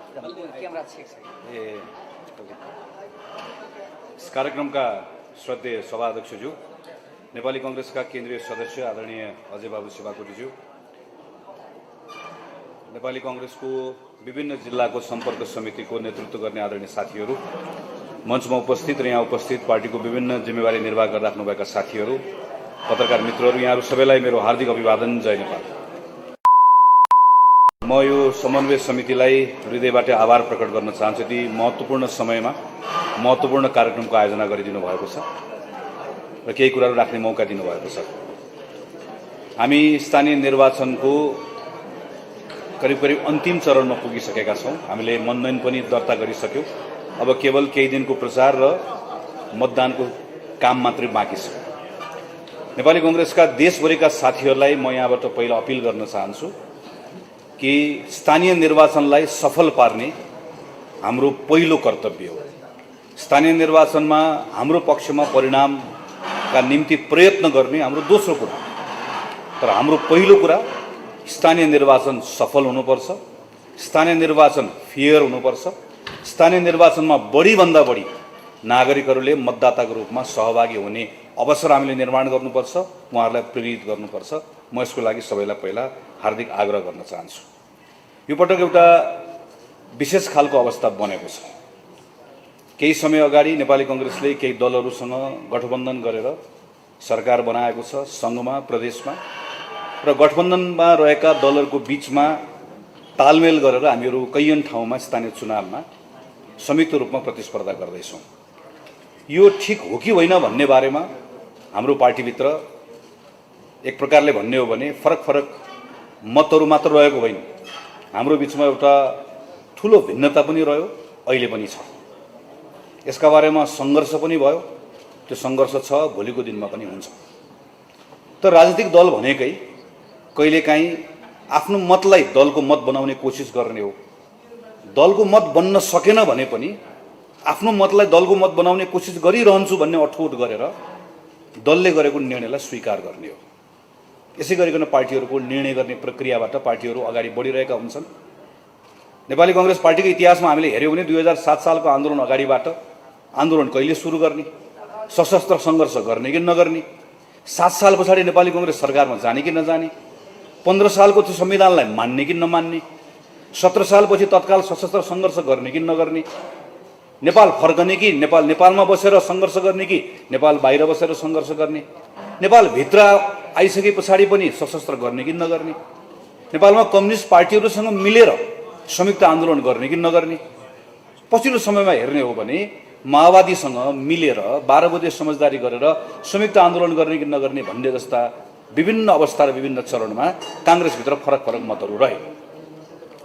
Camera छेक छ ए इस कार्यक्रमका श्रद्धेय सभाध्यक्षज्यू, नेपाली कांग्रेसका केन्द्रीय सदस्य आदरणीय अजय बाबु शिवाकोटीज्यू, नेपाली कांग्रेसको विभिन्न जिल्लाको सम्पर्क समितिको नेतृत्व गर्ने आदरणीय साथीहरू, मञ्चमा उपस्थित र यहाँ उपस्थित पार्टीको विभिन्न जिम्मेवारी निर्वाह गरिराख्नुभएका साथीहरू, पत्रकार मित्रहरू, यहाँहरू सबैलाई मेरो हार्दिक अभिवादन। जय नेपाल। म यो समन्वय समितिलाई हृदयबाट आभार प्रकट गर्न चाहन्छु। यति महत्त्वपूर्ण समयमा महत्त्वपूर्ण कार्यक्रमको आयोजना गरिदिनु भएको छ र केही कुराहरू राख्ने मौका दिनुभएको छ। हामी स्थानीय निर्वाचनको करिब अन्तिम चरणमा पुगिसकेका छौँ। हामीले मनोनयन पनि दर्ता गरिसक्यौँ। अब केवल केही दिनको प्रचार र मतदानको काम मात्रै बाँकी छ। नेपाली कांग्रेसका देशभरिका साथीहरूलाई म यहाँबाट पहिला अपिल गर्न चाहन्छु कि स्थानीय निर्वाचनलाई सफल पार्ने हाम्रो पहिलो कर्तव्य हो। स्थानीय निर्वाचनमा हाम्रो पक्षमा परिणामका निम्ति प्रयत्न गर्ने हाम्रो दोस्रो कुरा, तर हाम्रो पहिलो कुरा स्थानीय निर्वाचन सफल हुनुपर्छ। स्थानीय निर्वाचन फेयर हुनुपर्छ। स्थानीय निर्वाचनमा बढीभन्दा बढी नागरिकहरूले मतदाताको रूपमा सहभागी हुने अवसर हामीले निर्माण गर्नुपर्छ, उहाँहरूलाई प्रेरित गर्नुपर्छ। म यसको लागि सबैलाई पहिला हार्दिक आग्रह गर्न चाहन्छु। यो पटक एउटा विशेष खालको अवस्था बनेको छ। केही समय अगाडि नेपाली कांग्रेसले केही दलहरूसँग गठबन्धन गरेर सरकार बनाएको छ, सङ्घमा, प्रदेशमा, र गठबन्धनमा रहेका दलहरूको बीचमा तालमेल गरेर हामीहरू कैयन ठाउँमा स्थानीय चुनावमा संयुक्त रूपमा प्रतिस्पर्धा गर्दैछौँ। यो ठिक हो कि होइन भन्ने बारेमा हाम्रो पार्टीभित्र एक प्रकारले भन्ने हो भने फरक फरक मतहरू मात्र रहेको होइन, हाम्रो बिचमा एउटा ठुलो भिन्नता पनि रह्यो, अहिले पनि छ। यसका बारेमा सङ्घर्ष पनि भयो। त्यो सङ्घर्ष छ, भोलिको दिनमा पनि हुन्छ। तर राजनीतिक दल भनेकै कहिलेकाहीँ आफ्नो मतलाई दलको मत बनाउने कोसिस गर्ने हो। दलको मत बन्न सकेन भने पनि आफ्नो मतलाई दलको मत बनाउने कोसिस गरिरहन्छु भन्ने अठोट गरेर दलले गरेको निर्णयलाई स्वीकार गर्ने हो। यसै गरिकन पार्टीहरूको निर्णय गर्ने प्रक्रियाबाट पार्टीहरू अगाडि बढिरहेका हुन्छन्। नेपाली कांग्रेस पार्टीको इतिहासमा हामीले हेऱ्यौँ भने 2007 सालको आन्दोलन अगाडिबाट आन्दोलन कहिले सुरु गर्ने, सशस्त्र सङ्घर्ष गर्ने कि नगर्ने, 7 साल पछाडि नेपाली कांग्रेस सरकारमा जाने कि नजाने, 15 सालको त्यो संविधानलाई मान्ने कि नमान्ने, 17 सालपछि तत्काल सशस्त्र सङ्घर्ष गर्ने कि नगर्ने, नेपाल फर्कने कि नेपालमा बसेर सङ्घर्ष गर्ने कि नेपाल बाहिर बसेर सङ्घर्ष गर्ने, नेपालभित्र आइसके पछाडि पनि सशस्त्र गर्ने कि नगर्ने, नेपालमा कम्युनिस्ट पार्टीहरूसँग मिलेर संयुक्त आन्दोलन गर्ने कि नगर्ने। पछिल्लो समयमा हेर्ने हो भने माओवादीसँग मिलेर 12 बजे समझदारी गरेर संयुक्त आन्दोलन गर्ने कि नगर्ने भन्ने जस्ता विभिन्न अवस्था र विभिन्न चरणमा कांग्रेसभित्र फरक फरक मतहरू रहे।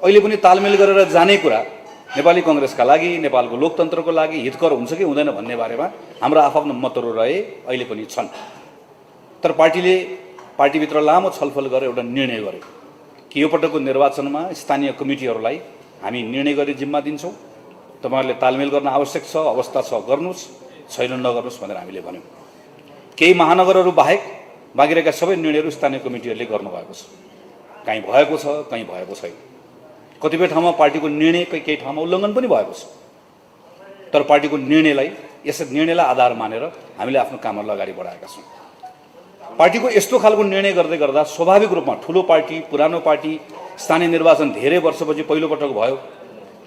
अहिले पनि तालमेल गरेर जाने कुरा नेपाली कांग्रेसका लागि, नेपालको लोकतन्त्रको लागि हितकर हुन्छ कि हुँदैन भन्ने बारेमा हाम्रो आफ्ना मतहरू रहे, अहिले पनि छन्। तर पार्टीभित्र लामो छलफल गरेर एउटा निर्णय गर्यो कि यो पटकको निर्वाचनमा स्थानीय कमिटीहरूलाई हामी निर्णय गरी जिम्मा दिन्छौँ। तपाईँहरूले तालमेल गर्न आवश्यक छ, अवस्था छ गर्नुहोस्, छैन नगर्नुहोस् भनेर हामीले भन्यौँ। केही महानगरहरू बाहेक बाँकी रहेका सबै निर्णयहरू स्थानीय कमिटीहरूले गर्नुभएको छ। कहीँ भएको छ, कहीँ भएको छैन। कतिपय ठाउँमा पार्टीको निर्णय केही ठाउँमा उल्लङ्घन पनि भएको छ। तर पार्टीको निर्णयलाई आधार मानेर हामीले आफ्नो कामहरूलाई अगाडि बढाएका छौँ। पार्टीको यस्तो खालको निर्णय गर्दै गर्दा स्वाभाविक रूपमा ठुलो पार्टी, पुरानो पार्टी, स्थानीय निर्वाचन धेरै वर्षपछि पहिलो पटक भयो।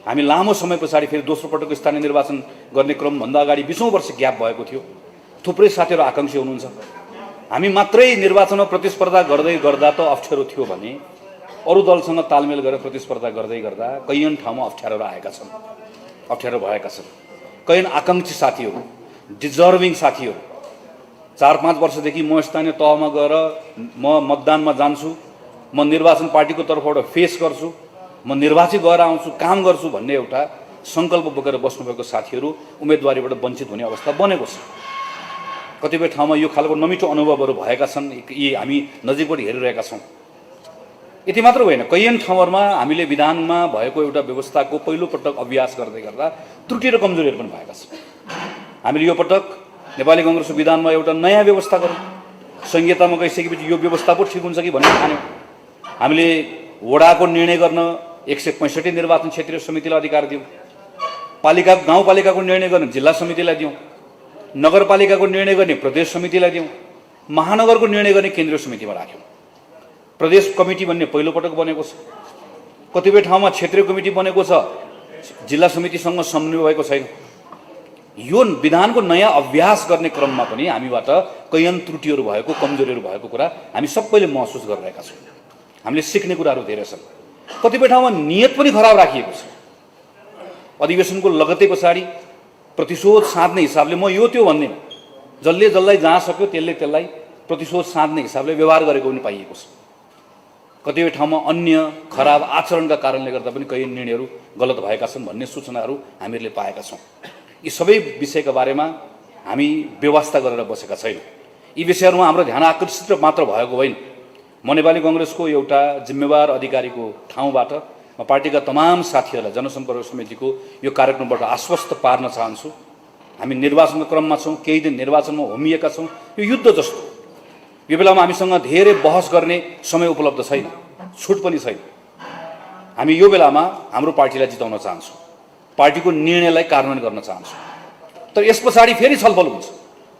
हामी लामो समय पछाडि फेरि दोस्रो पटकको स्थानीय निर्वाचन गर्ने क्रमभन्दा अगाडि 20औं वर्ष ग्याप भएको थियो। थुप्रै साथीहरू आकाङ्क्षी हुनुहुन्छ। हामी मात्रै निर्वाचनमा प्रतिस्पर्धा गर्दै गर्दा त अप्ठ्यारो थियो भने अरू दलसँग तालमेल गरेर प्रतिस्पर्धा गर्दै गर्दा कैयन ठाउँमा अप्ठ्यारोहरू आएका छन्, अप्ठ्यारो भएका छन्। कैयन आकाङ्क्षी साथीहरू, डिजर्भिङ साथीहरू 4-5 वर्षदेखि म स्थानीय तहमा गएर म मतदानमा जान्छु, म निर्वाचन पार्टीको तर्फबाट फेस गर्छु, म निर्वाचित भएर आउँछु, काम गर्छु भन्ने एउटा सङ्कल्प बोकेर बस्नुभएको साथीहरू उम्मेदवारीबाट वञ्चित हुने अवस्था बनेको छ। कतिपय ठाउँमा यो खालको नमिठो अनुभवहरू भएका छन्, यी हामी नजिकबाट हेरिरहेका छौँ। यति मात्र होइन, कैयन ठाउँहरूमा हामीले विधानमा भएको एउटा व्यवस्थाको पहिलो पटक अभ्यास गर्दै गर्दा त्रुटि र कमजोरीहरू पनि भएका छन्। हामीले यो पटक नेपाली कांग्रेसको विधानमा एउटा नयाँ व्यवस्था गर्यौँ। संहितामा गइसकेपछि यो व्यवस्था पो ठिक हुन्छ कि भन्ने ठान्यौँ। हामीले वडाको निर्णय गर्न 165 निर्वाचन क्षेत्रीय समितिलाई अधिकार दिउँ, गाउँपालिकाको निर्णय गर्ने जिल्ला समितिलाई दिउँ, नगरपालिकाको निर्णय गर्ने प्रदेश समितिलाई दिउँ, महानगरको निर्णय गर्ने केन्द्रीय समितिमा राख्यौँ। प्रदेश कमिटी भन्ने पहिलोपटक बनेको छ। कतिपय ठाउँमा क्षेत्रीय कमिटी बनेको छ, जिल्ला समितिसँग समन्वय भएको छैन। यो विधानको नयाँ अभ्यास गर्ने क्रममा पनि हामीबाट कैयन त्रुटिहरू भएको, कमजोरीहरू भएको कुरा हामी सबैले महसुस गरिरहेका छौँ। हामीले सिक्ने कुराहरू धेरै छन्। कतिपय ठाउँमा नियत पनि खराब राखिएको छ। अधिवेशनको लगत्तै पछाडि प्रतिशोध साध्ने हिसाबले, म यो त्यो भन्दिनँ, जसले जसलाई जहाँ सक्यो त्यसले त्यसलाई प्रतिशोध साध्ने हिसाबले व्यवहार गरेको पनि पाइएको छ। कतिपय ठाउँमा अन्य खराब आचरणका कारणले गर्दा पनि कयौं निर्णयहरू गलत भएका छन् भन्ने सूचनाहरू हामीले पाएका छौँ। यी सबै विषयका बारेमा हामी व्यवस्था गरेर बसेका छैनौँ। यी विषयहरूमा हाम्रो ध्यान आकर्षित मात्र भएको होइन। म नेपाली कांग्रेसको एउटा जिम्मेवार अधिकारीको ठाउँबाट म पार्टीका तमाम साथीहरूलाई जनसम्पर्क समितिको यो कार्यक्रमबाट आश्वस्त पार्न चाहन्छु। हामी निर्वाचनको क्रममा छौँ, केही दिन निर्वाचनमा होमिएका छौँ। यो युद्ध जस्तो, यो बेलामा हामीसँग धेरै बहस गर्ने समय उपलब्ध छैन, छुट पनि छैन। हामी यो बेलामा हाम्रो पार्टीलाई जिताउन चाहन्छौँ, पार्टीको निर्णयलाई कार्यान्वयन गर्न चाहन्छौँ। तर यस पछाडि फेरि छलफल हुन्छ,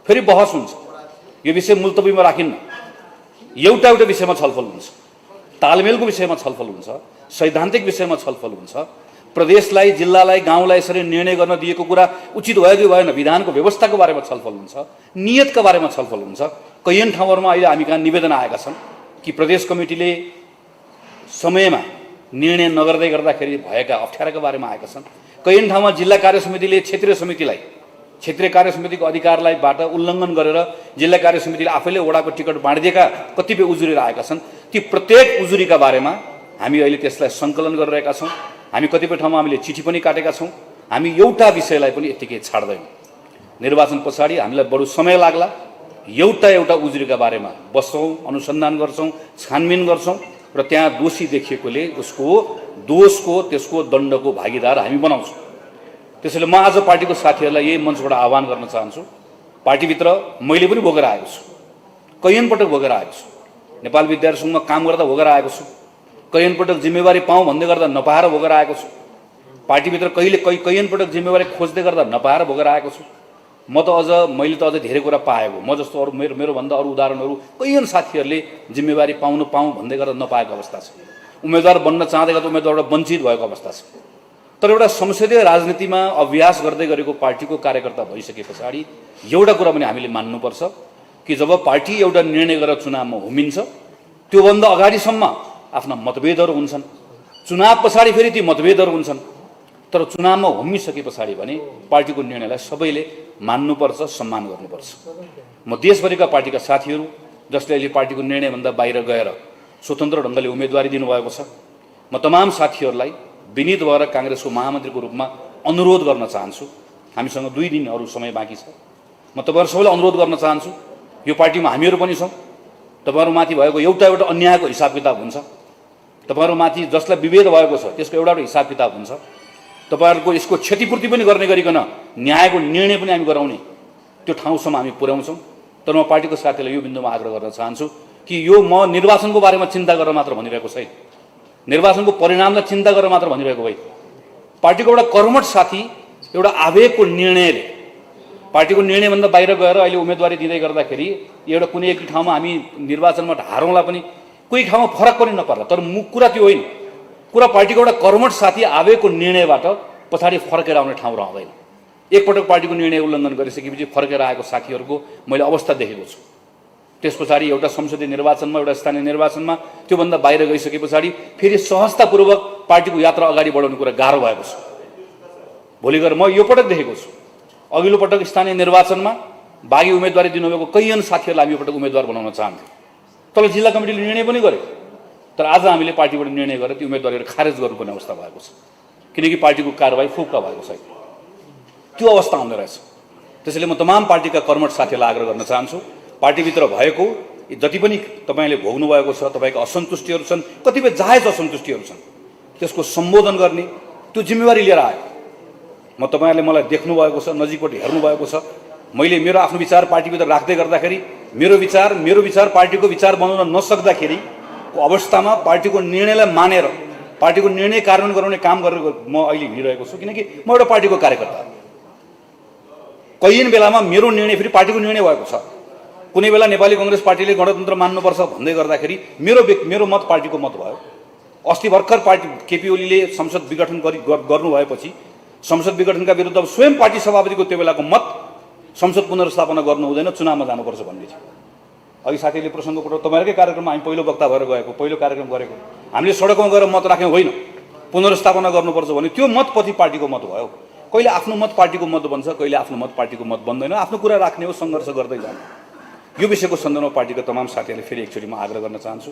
फेरि बहस हुन्छ। यो विषय मुल्तवीमा राखिन्न, एउटा विषयमा छलफल हुन्छ, तालमेलको विषयमा छलफल हुन्छ, सैद्धान्तिक विषयमा छलफल हुन्छ, प्रदेशलाई, जिल्लालाई, गाउँलाई यसरी निर्णय गर्न दिएको कुरा उचित भयो कि भएन, विधानको व्यवस्थाको बारेमा छलफल हुन्छ, नियतका बारेमा छलफल हुन्छ। कैयन ठाउँहरूमा अहिले हामी कहाँ निवेदन आएका छन् कि प्रदेश कमिटीले समयमा निर्णय नगर्दै गर्दाखेरि भएका अप्ठ्याराका बारेमा आएका छन्। कैयन ठाउँमा जिल्ला कार्य समितिले क्षेत्रीय कार्य समितिको अधिकारलाई बाट उल्लङ्घन गरेर जिल्ला कार्य समितिले आफैले वडाको टिकट बाँडिदिएका कतिपय उजुरीहरू आएका छन्। ती प्रत्येक उजुरीका बारेमा हामी अहिले त्यसलाई सङ्कलन गरिरहेका छौँ। हामी कतिपय ठाउँमा हामीले चिठी पनि काटेका छौँ। हामी एउटा विषयलाई पनि यत्तिकै छाड्दैनौँ। निर्वाचन पछाडि हामीलाई बडो समय लाग्ला, एउटा उजुरीका बारेमा बस्छौँ, अनुसन्धान गर्छौँ, छानबिन गर्छौँ र त्यहाँ दोषी देखिएकोले उसको दोषको, त्यसको दण्डको भागीदार हामी बनाउँछौँ। त्यसैले म आज पार्टीको साथीहरूलाई यही मञ्चबाट आह्वान गर्न चाहन्छु। पार्टीभित्र मैले पनि भोगेर आएको छु, कैयन पटक भोगेर आएको छु। नेपाल विद्यार्थी सङ्घमा काम गर्दा भोगेर आएको छु, कैयन पटक जिम्मेवारी पाऊँ भन्दै गर्दा नपाएर भोगेर आएको छु। पार्टीभित्र कैयन पटक जिम्मेवारी खोज्दै गर्दा नपाएर भोगेर आएको छु। मैले त अझ धेरै कुरा पाएको, म जस्तो अरू मेरो भन्दा अरू उदाहरणहरू कैयन साथीहरूले जिम्मेवारी पाउँ भन्दै गर्दा नपाएको अवस्था छ। उम्मेदवार बन्न चाहँदै गर्दा उम्मेदवारबाट वञ्चित भएको अवस्था छ। तर एउटा संसदीय राजनीतिमा अभ्यास गर्दै गरेको पार्टीको कार्यकर्ता भइसके पछाडि एउटा कुरा पनि हामीले मान्नुपर्छ कि जब पार्टी एउटा निर्णय गरेर चुनावमा होमिन्छ, त्योभन्दा अगाडिसम्म आफ्ना मतभेदहरू हुन्छन्, चुनाव पछाडि फेरि ती मतभेदहरू हुन्छन्। तर चुनावमा होमिसके पछाडि भने पार्टीको निर्णयलाई सबैले मान्नुपर्छ, सम्मान गर्नुपर्छ। म देशभरिका पार्टीका साथीहरू जसले अहिले पार्टीको निर्णयभन्दा बाहिर गएर स्वतन्त्र ढङ्गले उम्मेदवारी दिनुभएको छ, म तमाम साथीहरूलाई विनीत भएर काङ्ग्रेसको महामन्त्रीको रूपमा अनुरोध गर्न चाहन्छु। हामीसँग 2 दिन अरू समय बाँकी छ। म तपाईँहरू सबैलाई अनुरोध गर्न चाहन्छु, यो पार्टीमा हामीहरू पनि छौँ। तपाईँहरूमाथि भएको एउटा अन्यायको हिसाब किताब हुन्छ। तपाईँहरूमाथि जसलाई विभेद भएको छ त्यसको एउटा हिसाब किताब हुन्छ। तपाईँहरूको यसको क्षतिपूर्ति पनि गर्ने गरिकन न्यायको निर्णय पनि हामी गराउने त्यो ठाउँसम्म हामी पुर्याउँछौँ। तर म पार्टीको साथीलाई यो बिन्दुमा आग्रह गर्न चाहन्छु कि यो म निर्वाचनको बारेमा चिन्ता गरेर मात्र भनिरहेको छैन, निर्वाचनको परिणामलाई चिन्ता गरेर मात्र भनिरहेको होइन। पार्टीको एउटा कर्मठ साथी एउटा आवेगको निर्णयले पार्टीको निर्णयभन्दा बाहिर गएर अहिले उम्मेदवारी दिँदै गर्दाखेरि एउटा कुनै एक ठाउँमा हामी निर्वाचनमा हारौँला पनि, कोही ठाउँमा फरक पनि नपर्ला। तर कुरा त्यो होइन। कुरा पार्टीको एउटा कर्मठ साथी आवेगको निर्णयबाट पछाडि फर्केर आउने ठाउँ रहँदैन। एकपटक पार्टीको निर्णय उल्लङ्घन गरिसकेपछि फर्केर आएको साथीहरूको मैले अवस्था देखेको छु। त्यस पछाडि एउटा संसदीय निर्वाचनमा, एउटा स्थानीय निर्वाचनमा त्योभन्दा बाहिर गइसके पछाडि फेरि सहजतापूर्वक पार्टीको यात्रा अगाडि बढाउने कुरा गाह्रो भएको छ। भोलि गएर म यो पटक देखेको छु, अघिल्लो पटक स्थानीय निर्वाचनमा बागी उम्मेदवारी दिनुभएको कैयन साथीहरूलाई हामी यो पटक उम्मेदवार बनाउन चाहन्थ्यौँ। तल जिल्ला कमिटीले निर्णय पनि गर्यो, तर आज हामीले पार्टीबाट निर्णय गरेर ती उम्मेदवारहरू खारेज गर्नुपर्ने अवस्था भएको छ, किनकि पार्टीको कारबाही फुक्का भएको छैन। त्यो अवस्था आउँदो रहेछ। त्यसैले म तमाम पार्टीका कर्मठ साथीहरूलाई आग्रह गर्न चाहन्छु, पार्टीभित्र भएको जति पनि तपाईँले भोग्नु भएको छ, तपाईँका असन्तुष्टिहरू छन्, कतिपय जायज असन्तुष्टिहरू छन्, त्यसको सम्बोधन गर्ने त्यो जिम्मेवारी लिएर आयो। म तपाईँहरूले मलाई देख्नु भएको छ, नजिकबाट हेर्नु भएको छ। मैले मेरो आफ्नो विचार पार्टीभित्र राख्दै गर्दाखेरि मेरो विचार पार्टीको विचार बनाउन नसक्दाखेरिको अवस्थामा पार्टीको निर्णयलाई मानेर पार्टीको निर्णय कार्यान्वयन गराउने काम गरेर म अहिले हिँडिरहेको छु, किनकि म एउटा पार्टीको कार्यकर्ता। कैयन बेलामा मेरो निर्णय फेरि पार्टीको निर्णय भएको छ। कुनै बेला नेपाली कांग्रेस पार्टीले गणतन्त्र मान्नुपर्छ भन्दै गर्दाखेरि मेरो मत पार्टीको मत भयो। अस्ति भर्खर पार्टी केपी ओलीले संसद विघटन गर्नु भएपछि संसद विघटनका विरुद्ध स्वयं पार्टी सभापतिको त्यो बेलाको मत संसद पुनर्स्थापना गर्नु हुँदैन, चुनावमा जानुपर्छ भन्ने थियो। अघि साथीले प्रसङ्ग उठाउनु, तपाईँहरूकै कार्यक्रममा हामी पहिलो वक्ता भएर गएको, पहिलो कार्यक्रम गरेको, हामीले सडकमा गएर मत राख्यौँ होइन, पुनर्स्थापना गर्नुपर्छ भने त्यो मत पछि पार्टीको मत भयो। कहिले आफ्नो मत पार्टीको मत बन्छ, कहिले आफ्नो मत पार्टीको मत बन्दैन। आफ्नो कुरा राख्ने हो, सङ्घर्ष गर्दै जाने। यो विषयको सन्दर्भमा पार्टीका तमाम साथीहरूले फेरि एकचोटि म आग्रह गर्न चाहन्छु।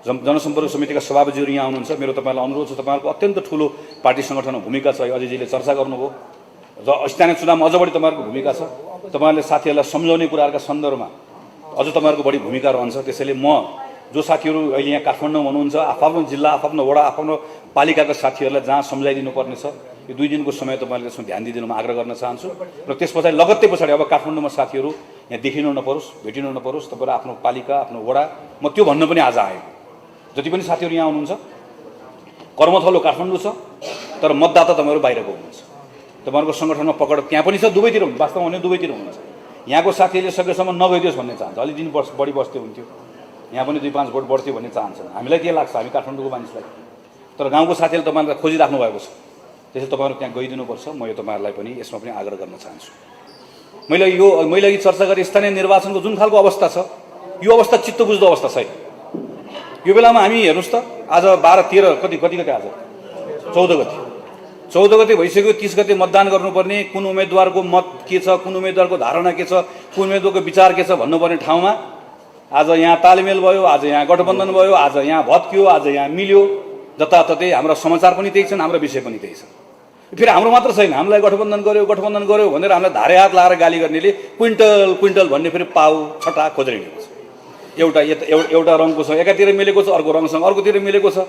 जनसम्पर्क समितिका सभापतिहरू यहाँ आउनुहुन्छ, मेरो तपाईँलाई अनुरोध छ, तपाईँहरूको अत्यन्त ठुलो पार्टी सङ्गठनमा भूमिका छ, अजयजीले चर्चा गर्नुभयो र स्थानीय चुनावमा अझ बढी तपाईँहरूको भूमिका छ। तपाईँहरूले साथीहरूलाई सम्झाउने कुराहरूका सन्दर्भमा अझ तपाईँहरूको बढी भूमिका रहन्छ। त्यसैले म जो साथीहरू अहिले यहाँ काठमाडौँमा हुनुहुन्छ, आफ्नो जिल्ला, आफ्नो वडा, आफ्नो पालिकाका साथीहरूलाई जहाँ सम्झाइदिनु पर्ने छ, यो 2 दिनको समय तपाईँहरूले त्यसमा ध्यान दिइदिनु म आग्रह गर्न चाहन्छु। र त्यस पछाडि लगत्तै पछाडि अब काठमाडौँमा साथीहरू यहाँ देखिनु नपरोस्, भेटिनु नपरोस्, तपाईँहरू आफ्नो पालिका, आफ्नो वडा, म त्यो भन्न पनि आज आएको। जति पनि साथीहरू यहाँ हुनुहुन्छ, कर्मथलो काठमाडौँ छ, तर मतदाता तपाईँहरू बाहिरको हुनुहुन्छ। तपाईँहरूको सङ्गठनमा पकड त्यहाँ पनि छ, दुवैतिर हुनुहुन्छ, वास्तवमा भने दुवैतिर हुनुहुन्छ। यहाँको साथीहरूले सकेसम्म नगइदियोस् भन्ने चाहन्छ, अलि दिन बढी बस्थ्यो हुन्थ्यो, यहाँ पनि 2-5 भोट बढ्थ्यो भन्ने चाहन्छन्। हामीलाई के लाग्छ, हामी काठमाडौँको मानिसलाई, तर गाउँको साथीहरूले तपाईँहरूलाई खोजिराख्नु भएको छ। त्यसैले तपाईँहरू त्यहाँ गइदिनुपर्छ। म यो तपाईँहरूलाई पनि यसमा पनि आग्रह गर्न चाहन्छु। मैले अघि चर्चा गरेँ स्थानीय निर्वाचनको जुन खालको अवस्था छ, यो अवस्था चित्त बुझ्दो अवस्था छैन। यो बेलामा हामी हेर्नुहोस् त, आज 12-13 कति गते, आज 14 गते भइसक्यो। 30 गते मतदान गर्नुपर्ने, कुन उम्मेदवारको मत के छ, कुन उम्मेदवारको धारणा के छ, कुन उम्मेदवारको विचार के छ भन्नुपर्ने ठाउँमा आज यहाँ तालमेल भयो, आज यहाँ गठबन्धन भयो, आज यहाँ भत्कियो, आज यहाँ मिल्यो, जताततै हाम्रा समाचार पनि त्यही छन्, हाम्रो विषय पनि त्यही छ। फेरि हाम्रो मात्र छैन, हामीलाई गठबन्धन गर्यो भनेर हामीलाई धारे हात लाएर गाली गर्नेले क्विन्टल भन्ने फेरि पाउ छटा खोजेर हिँडेको छ। एउटा रङको छ, एकातिर मिलेको छ, अर्को रङसँग अर्कोतिर मिलेको छ।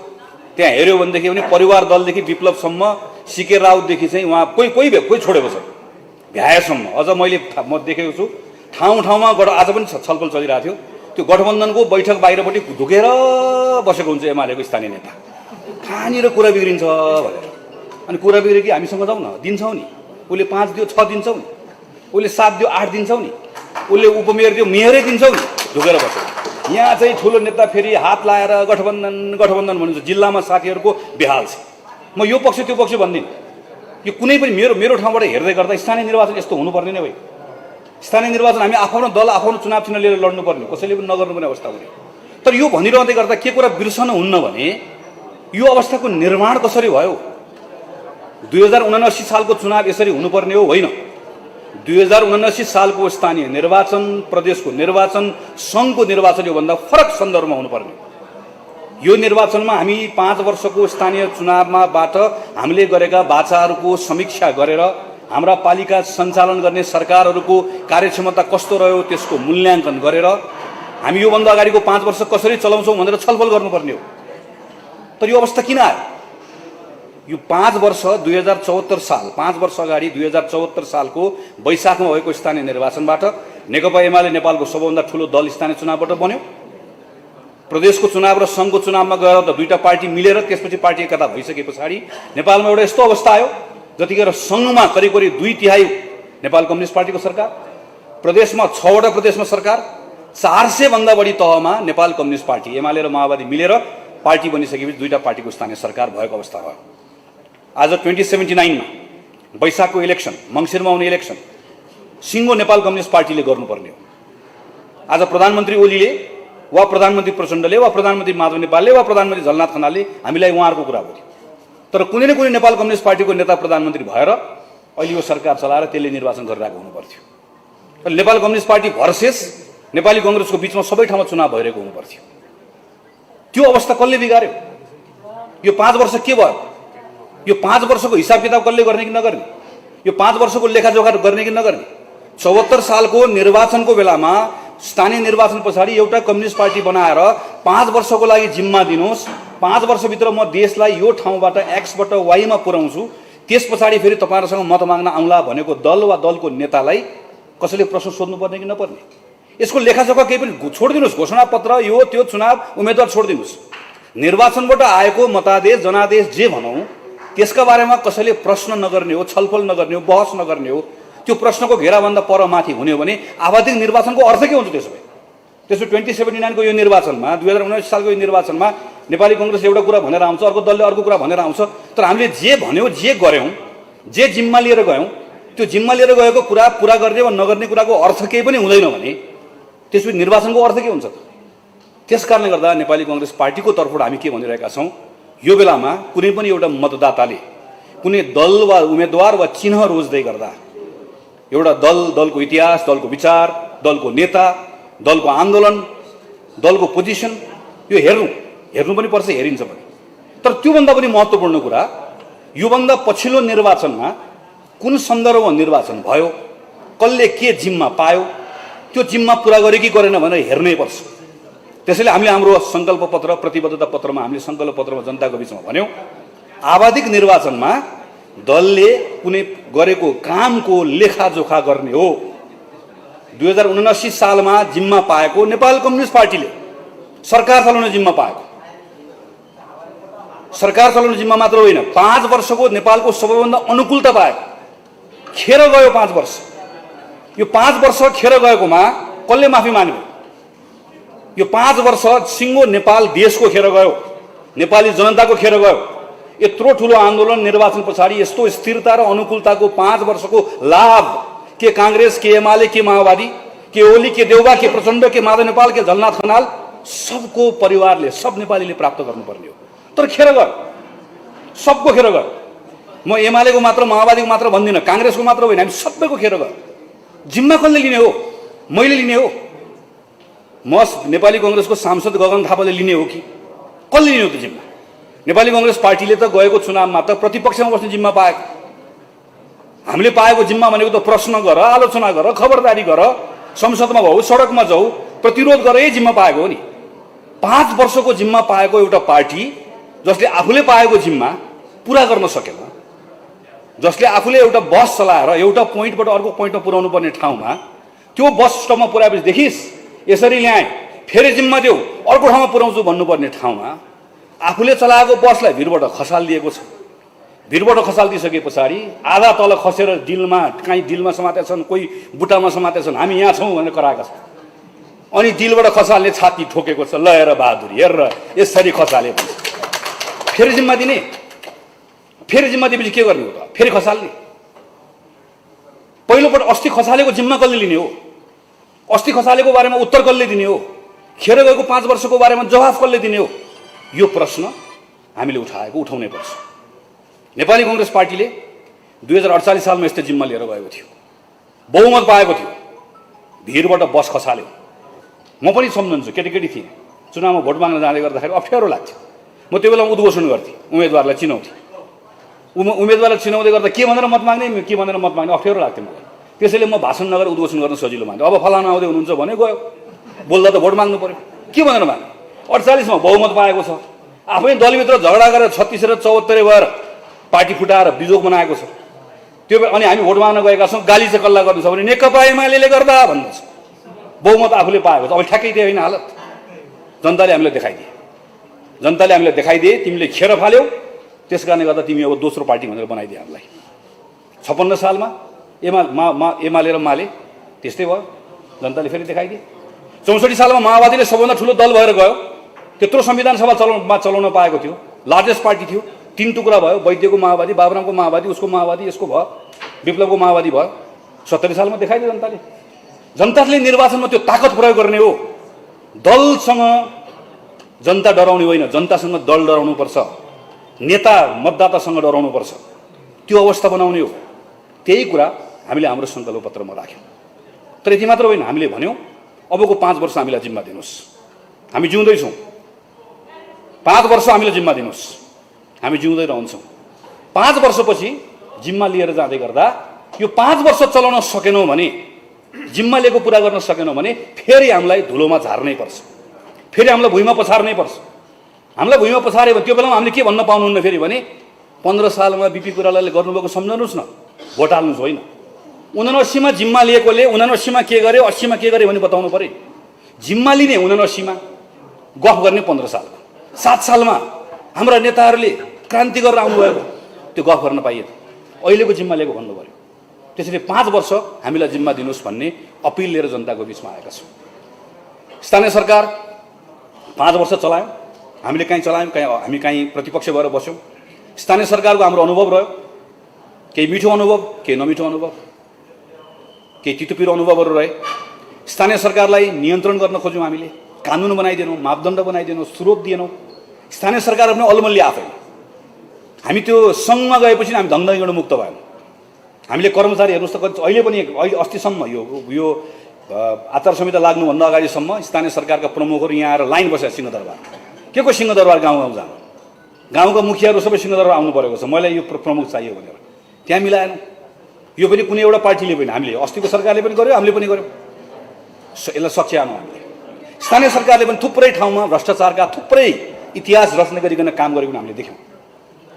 त्यहाँ हेऱ्यो भनेदेखि पनि परिवार दलदेखि विप्लवसम्म, सिके राउतदेखि चाहिँ उहाँ कोही छोडेको छ, भ्याएसम्म। अझ म देखेको छु ठाउँमा आज पनि छलफल चलिरहेको थियो, त्यो गठबन्धनको बैठक बाहिरपट्टि ढुकेर बसेको हुन्छ एमालेको स्थानीय नेता, कहाँनिर कुरा बिग्रिन्छ भनेर। अनि कुरा बिग्रियो कि हामीसँग जाउँ न, दिन्छौँ नि, उसले 5 दियो 6 दिन्छौँ नि, उसले 7 दियो 8 दिन्छौँ नि, उसले उपमेयर दियो मेयरै दिन्छौँ नि, ढुकेर बस्यो। यहाँ चाहिँ ठुलो नेता फेरि हात लाएर गठबन्धन भन्नुहुन्छ। जिल्लामा साथीहरूको बेहाल छ। म यो पक्ष त्यो पक्ष भन्दिनँ, यो कुनै पनि मेरो ठाउँबाट हेर्दै गर्दा स्थानीय निर्वाचन यस्तो हुनुपर्ने नै भयो। स्थानीय निर्वाचन हामी आफ्नो दल, आफ्नो चुनाव चिन्ह लिएर लड्नुपर्ने, कसैले पनि नगर्नुपर्ने अवस्था हुने। तर यो भनिरहँदै गर्दा के कुरा बिर्सनु हुन्न भने यो अवस्थाको निर्माण कसरी भयो। 2079 सालको चुनाव यसरी हुनुपर्ने हो, होइन। 2079 सालको स्थानीय निर्वाचन, प्रदेशको निर्वाचन, सङ्घको निर्वाचन योभन्दा फरक सन्दर्भमा हुनुपर्ने। यो निर्वाचनमा हामी 5 वर्षको स्थानीय चुनावमाबाट हामीले गरेका बाचाहरूको समीक्षा गरेर, हाम्रा पालिका सञ्चालन गर्ने सरकारहरूको कार्यक्षमता कस्तो रह्यो त्यसको मूल्याङ्कन गरेर हामी योभन्दा अगाडिको 5 वर्ष कसरी चलाउँछौँ भनेर छलफल गर्नुपर्ने हो। तर यो अवस्था किन आयो? यो 5 वर्ष 2074 साल, 5 वर्ष अगाडि 2074 सालको वैशाखमा भएको स्थानीय निर्वाचनबाट नेकपा एमाले नेपालको सबैभन्दा ठुलो दल स्थानीय चुनावबाट बन्यो। प्रदेशको चुनाव र सङ्घको चुनावमा गएर त दुईटा पार्टी मिलेर त्यसपछि पार्टी एकता भइसके पछाडि नेपालमा एउटा यस्तो अवस्था आयो, जतिखेर सङ्घमा करिब 2/3 नेपाल कम्युनिस्ट पार्टीको सरकार, प्रदेशमा 6वटा प्रदेशमा सरकार, 400 भन्दा बढी तहमा नेपाल कम्युनिस्ट पार्टी एमाले र माओवादी मिलेर पार्टी बनिसकेपछि दुईटा पार्टीको स्थानीय सरकार भएको अवस्था भयो। आज 2079 मा वैशाखको इलेक्सन, मङ्सिरमा आउने इलेक्सन सिङ्गो नेपाल कम्युनिस्ट पार्टीले गर्नुपर्ने हो। आज प्रधानमन्त्री ओलीले वा प्रधानमन्त्री प्रचण्डले वा प्रधानमन्त्री माधव नेपालले वा प्रधानमन्त्री झलनाथ खनालले हामीलाई उहाँहरूको कुरा गर्यो, तर कुनै न कुनै नेपाल कम्युनिस्ट पार्टीको नेता प्रधानमन्त्री भएर अहिले यो सरकार चलाएर त्यसले निर्वाचन गरिरहेको हुनुपर्थ्यो। Nepal communist party versus Nepali कांग्रेसको बीचमा सबै ठाउँमा चुनाव भइरहेको हुनुपर्थ्यो। त्यो अवस्था कसले बिगार्यो? यो 5 वर्ष के भयो? यो 5 वर्षको हिसाब किताब कसले गर्ने कि नगर्ने? यो 5 वर्षको लेखाजोखा गर्ने कि नगर्ने? 74 सालको निर्वाचनको बेलामा स्थानीय निर्वाचन पछाडि एउटा कम्युनिस्ट पार्टी बनाएर 5 वर्षको लागि जिम्मा दिनुहोस्, 5 वर्षभित्र म देशलाई यो ठाउँबाट एक्सबाट वाईमा पुर्याउँछु, त्यस पछाडि फेरि तपाईहरुसँग मत माग्न आउँला भनेको दल वा दलको नेतालाई कसैले प्रश्न सोध्नुपर्ने कि नपर्ने? यसको लेखाजोखा केही पनि छोडिदिनुहोस्, घोषणापत्र यो त्यो चुनाव उम्मेदवार छोडिदिनुहोस्। निर्वाचनबाट आएको मतादेश जनादेश जे भनौँ त्यसका बारेमा कसैले प्रश्न नगर्ने हो, छलफल नगर्ने हो, बहस नगर्ने हो, त्यो प्रश्नको घेराभन्दा पर माथि हुने हो भने आवधिक निर्वाचनको अर्थ के हुन्छ त्यसो भए? त्यसो 2079 को यो निर्वाचनमा 2019 सालको यो निर्वाचनमा नेपाली कांग्रेस एउटा कुरा भनेर आउँछ, अर्को दलले अर्को कुरा भनेर आउँछ, तर हामीले जे भन्यौं, जे गर्यौं, जे जिम्मा लिएर गयौं, त्यो जिम्मा लिएर गएको कुरा पूरा गर्ने वा नगर्ने कुराको अर्थ केही पनि हुँदैन भने त्यसपछि निर्वाचनको अर्थ के हुन्छ त? त्यसकारणले गर्दा नेपाली कांग्रेस पार्टीको तर्फबाट हामी के भनिरहेका छौं, यो बेलामा कुनै पनि एउटा मतदाताले कुनै दल वा उम्मेदवार वा चिन्ह रोज्दै गर्दा एउटा दल, दलको इतिहास, दलको विचार, दलको नेता, दलको आन्दोलन, दलको पोजिसन यो हेर्नु पनि पर्छ, हेरिन्छ पनि। तर त्योभन्दा पनि महत्त्वपूर्ण कुरा, योभन्दा पछिल्लो निर्वाचनमा कुन सन्दर्भमा निर्वाचन भयो, कसले के जिम्मा पायो, त्यो जिम्मा पूरा गरे कि गरेन भनेर हेर्नै पर्छ। त्यसैले हामीले हाम्रो संकल्प पत्र, प्रतिबद्धता पत्रमा हामीले संकल्प पत्रमा जनताको बीचमा भन्यौं, आवधिक निर्वाचनमा दलले कुनै गरेको कामको लेखाजोखा गर्ने हो। 2079 सालमा जिम्मा पाएको नेपाल कम्युनिस्ट पार्टीले सरकार चलाउने जिम्मा पाएको, सरकार चलाउने जिम्मा मात्र होइन, 5 वर्षको नेपालको सबैभन्दा अनुकूलता पाएको, खेर गयो 5 वर्ष। यो 5 वर्ष खेर गएकोमा कसले माफी माग्यो? यो 5 वर्ष सिङ्गो नेपाल देशको खेर गयो, नेपाली जनताको खेर गयो। यत्रो ठुलो आन्दोलन निर्वाचन पछाडि यस्तो स्थिरता र अनुकूलताको 5 वर्षको लाभ के कांग्रेस, के एमाले, के माओवादी, के ओली, के देउबा, के प्रचण्ड, के माधव नेपाल, के झलनाथ खनाल, सबको परिवारले, सब नेपालीले प्राप्त गर्नुपर्ने हो। तर खेर गयो, सबको खेर गयो। म एमालेको मात्र, माओवादीको मात्र भन्दिनँ, कांग्रेसको मात्र होइन, हामी सबैको खेर गयो। जिम्मा कसले लिने हो? मैले लिने हो? म नेपाली कांग्रेसको सांसद गगन थापाले लिने हो कि कसले लिने हो त जिम्मा? नेपाली कांग्रेस पार्टीले त गएको चुनावमा त प्रतिपक्षमा बस्ने जिम्मा पाएको। हामीले पाएको जिम्मा भनेको त प्रश्न गर, आलोचना गर, खबरदारी गर, संसदमा जाऊ, सडकमा जाऊ, प्रतिरोध गर, यही जिम्मा पाएको हो नि। 5 वर्षको जिम्मा पाएको एउटा पार्टी जसले आफूले पाएको जिम्मा पूरा गर्न सकेन, जसले आफूले एउटा बस चलाएर एउटा पोइन्टबाट अर्को पोइन्टमा पुर्याउनु पर्ने ठाउँमा त्यो बस स्टपमा पुर्याएपछि देखिस् यसरी ल्याए, फेरि जिम्मा देऊ, अर्को ठाउँमा पुर्याउँछु भन्नुपर्ने ठाउँमा आफूले चलाएको बसलाई भिरबाट खसालिदिएको छ। भिरबाट खसालिदिसके पछाडि आधा तल खसेर डिलमा, कहीँ डिलमा समातेछन्, कोही बुट्टामा समातेछन्, हामी यहाँ छौँ भनेर कराएका छन्। अनि डिलबाट खसाल्ने छाती ठोकेको छ, ल हेर बहादुरी, हेर यसरी खसाले भन्छ। फेरि जिम्मा दिने, फेरि जिम्मा दिएपछि के गर्ने हो त? फेरि खसाल्ने। पहिलोपल्ट अस्ति खसालेको जिम्मा कसले लिने हो? अस्ति खसालेको बारेमा उत्तर कसले दिने हो? खेर गएको 5 वर्षको बारेमा जवाफ कसले दिने हो? यो प्रश्न हामीले उठाउनै पर्छ। नेपाली कांग्रेस पार्टीले 2048 सालमा यस्तो जिम्मा लिएर गएको थियो, बहुमत पाएको थियो, भिरबाट बस खसाल्यो। म पनि सम्झन्छु, केटीकेटी थिएँ, चुनावमा भोट माग्न जाँदै गर्दाखेरि अप्ठ्यारो लाग्थ्यो। म त्यो बेलामा उद्घोषण गर्थेँ, उम्मेदवारलाई चिनाउँथेँ। उम्मेदवारलाई चिनाउँदै गर्दा के भनेर मत माग्ने, के भनेर मत माग्ने अप्ठ्यारो लाग्थ्यो मलाई। त्यसैले म भाषण नगरेर उद्घोषण गर्न सजिलो मान्थेँ। अब फलाना आउँदै हुनुहुन्छ भने गयो, बोल्दा त भोट माग्नु पर्यो, के भनेर माग्ने? 48 मा बहुमत पाएको छ, आफै दलभित्र झगडा गरेर 36 र 74 भएर पार्टी फुटाएर बिजोग बनाएको छ। त्यो अनि हामी भोट माग्न गएका छौँ, गाली चाहिँ कल्ला गर्नु छ भने नेकपा एमालेले गर्दा भन्नुहुन्छ। बहुमत आफूले पाएको छ। अब ठ्याक्कै त्यो होइन हालत। जनताले हामीलाई देखाइदिए, जनताले हामीलाई देखाइदिए तिमीले खेर फाल्यौ, त्यस कारणले गर्दा तिमी अब दोस्रो पार्टी भनेर बनाइदिए हामीलाई। 56 सालमा एमाले र माले त्यस्तै भयो, जनताले फेरि देखाइदिए। 64 सालमा माओवादीले सबभन्दा ठुलो दल भएर गयो, त्यत्रो संविधान सभा चलाउन पाएको थियो, लार्जेस्ट पार्टी थियो। 3 टुक्रा भयो, वैद्यको माओवादी, बाबुरामको माओवादी, उसको माओवादी, यसको भयो, विप्लवको माओवादी भयो। 70 सालमा देखाइदियो जनताले। जनताले निर्वाचनमा त्यो ताकत प्रयोग गर्ने हो। दलसँग जनता डराउने होइन, जनतासँग दल डराउनु पर्छ, नेता मतदातासँग डराउनु पर्छ, त्यो अवस्था बनाउने हो। त्यही कुरा हामीले हाम्रो संकल्प पत्रमा राख्यौँ। तर यति मात्र होइन, हामीले भन्यौँ अबको 5 वर्ष हामीलाई जिम्मा दिनुहोस्, हामी जिउँदैछौँ। 5 वर्ष हामीलाई जिम्मा दिनुहोस्, हामी जिउँदै रहन्छौँ। 5 वर्षपछि जिम्मा लिएर जाँदै गर्दा यो 5 वर्ष चलाउन सकेनौँ भने, जिम्मा लिएको पुरा गर्न सकेनौँ भने फेरि हामीलाई धुलोमा झार्नै पर्छ, फेरि हामीलाई भुइँमा पछार्नै पर्छ। हामीलाई भुइँमा पछार्यो भने त्यो बेलामा हामीले के भन्न पाउनुहुन्न फेरि भने 15 सालमा बिपी कोइरालाले गर्नुभएको सम्झनुहोस् न, भोट हाल्नुहोस् होइन। 79 मा जिम्मा लिएकोले 79 मा के गर्यो, 80 मा के गर्यो भने बताउनु पर्यो। जिम्मा लिने 79 मा, गफ गर्ने 15 सालमा, 7 सालमा हाम्रा नेताहरूले क्रान्ति गरेर आउनुभएको त्यो गफ गर्न पाइएन। अहिलेको जिम्मा लिएको भन्नु पर्यो। त्यसैले 5 वर्ष हामीलाई जिम्मा दिनुहोस् भन्ने अपिल लिएर जनताको बिचमा आएका छौँ। स्थानीय सरकार 5 वर्ष चलायौँ, हामीले कहीँ चलायौँ, हामी कहीँ प्रतिपक्ष भएर बस्यौँ। स्थानीय सरकारको हाम्रो अनुभव रह्यो, केही मिठो अनुभव, केही नमिठो अनुभव, केही तितोपिरो अनुभवहरू रहे। स्थानीय सरकारलाई नियन्त्रण गर्न खोज्यौँ हामीले, कानुन बनाइदिएनौँ, मापदण्ड बनाइदिएनौँ, स्रोत दिएनौँ। स्थानीय सरकार पनि अलमल्ली आफै हामी त्यो सङ्घमा गएपछि हामी धङधङीबाट मुक्त भयौँ। हामीले कर्मचारी हेर्नुहोस् त, अहिले पनि अस्तिसम्म यो आचार संहिता लाग्नुभन्दा अगाडिसम्म स्थानीय सरकारका प्रमुखहरू यहाँ आएर लाइन बसेका सिंहदरबार। के को सिंहदरबार गाउँ गाउँ जानु, गाउँका मुखियाहरू सबै सिंहदरबार आउनु परेको छ मलाई यो प्रमुख चाहियो भनेर। त्यहाँ मिलाएनौँ। यो पनि कुनै एउटा पार्टीले पनि, हामीले अस्तिको सरकारले पनि गर्यो, हामीले पनि गर्यौँ। यसलाई सच्याउनु हामीले। स्थानीय सरकारले पनि थुप्रै ठाउँमा भ्रष्टाचारका थुप्रै इतिहास रचना गरिकन काम गरेको हामीले देख्यौँ।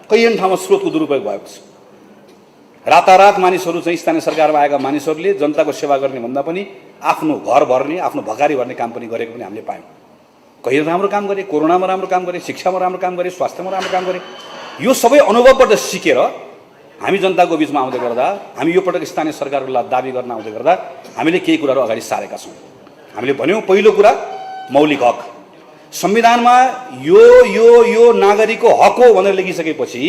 कैयन ठाउँमा स्रोतको दुरुपयोग भएको छ। रातारात मानिसहरू चाहिँ स्थानीय सरकारमा आएका मानिसहरूले जनताको सेवा गर्ने भन्दा पनि आफ्नो घर भर्ने, आफ्नो भकारी भर्ने काम पनि गरेको पनि हामीले पायौँ। कैयन राम्रो काम गरे, कोरोनामा राम्रो काम गरे, शिक्षामा राम्रो काम गरे, स्वास्थ्यमा राम्रो काम गरे। यो सबै अनुभवबाट सिकेर हामी जनताको बिचमा आउँदै गर्दा, हामी यो पटक स्थानीय सरकारहरूलाई दाबी गर्न आउँदै गर्दा हामीले केही कुराहरू अगाडि सारेका छौँ। हामीले भन्यौँ, पहिलो कुरा मौलिक हक। संविधानमा यो यो यो नागरिकको हक हो भनेर लेखिसकेपछि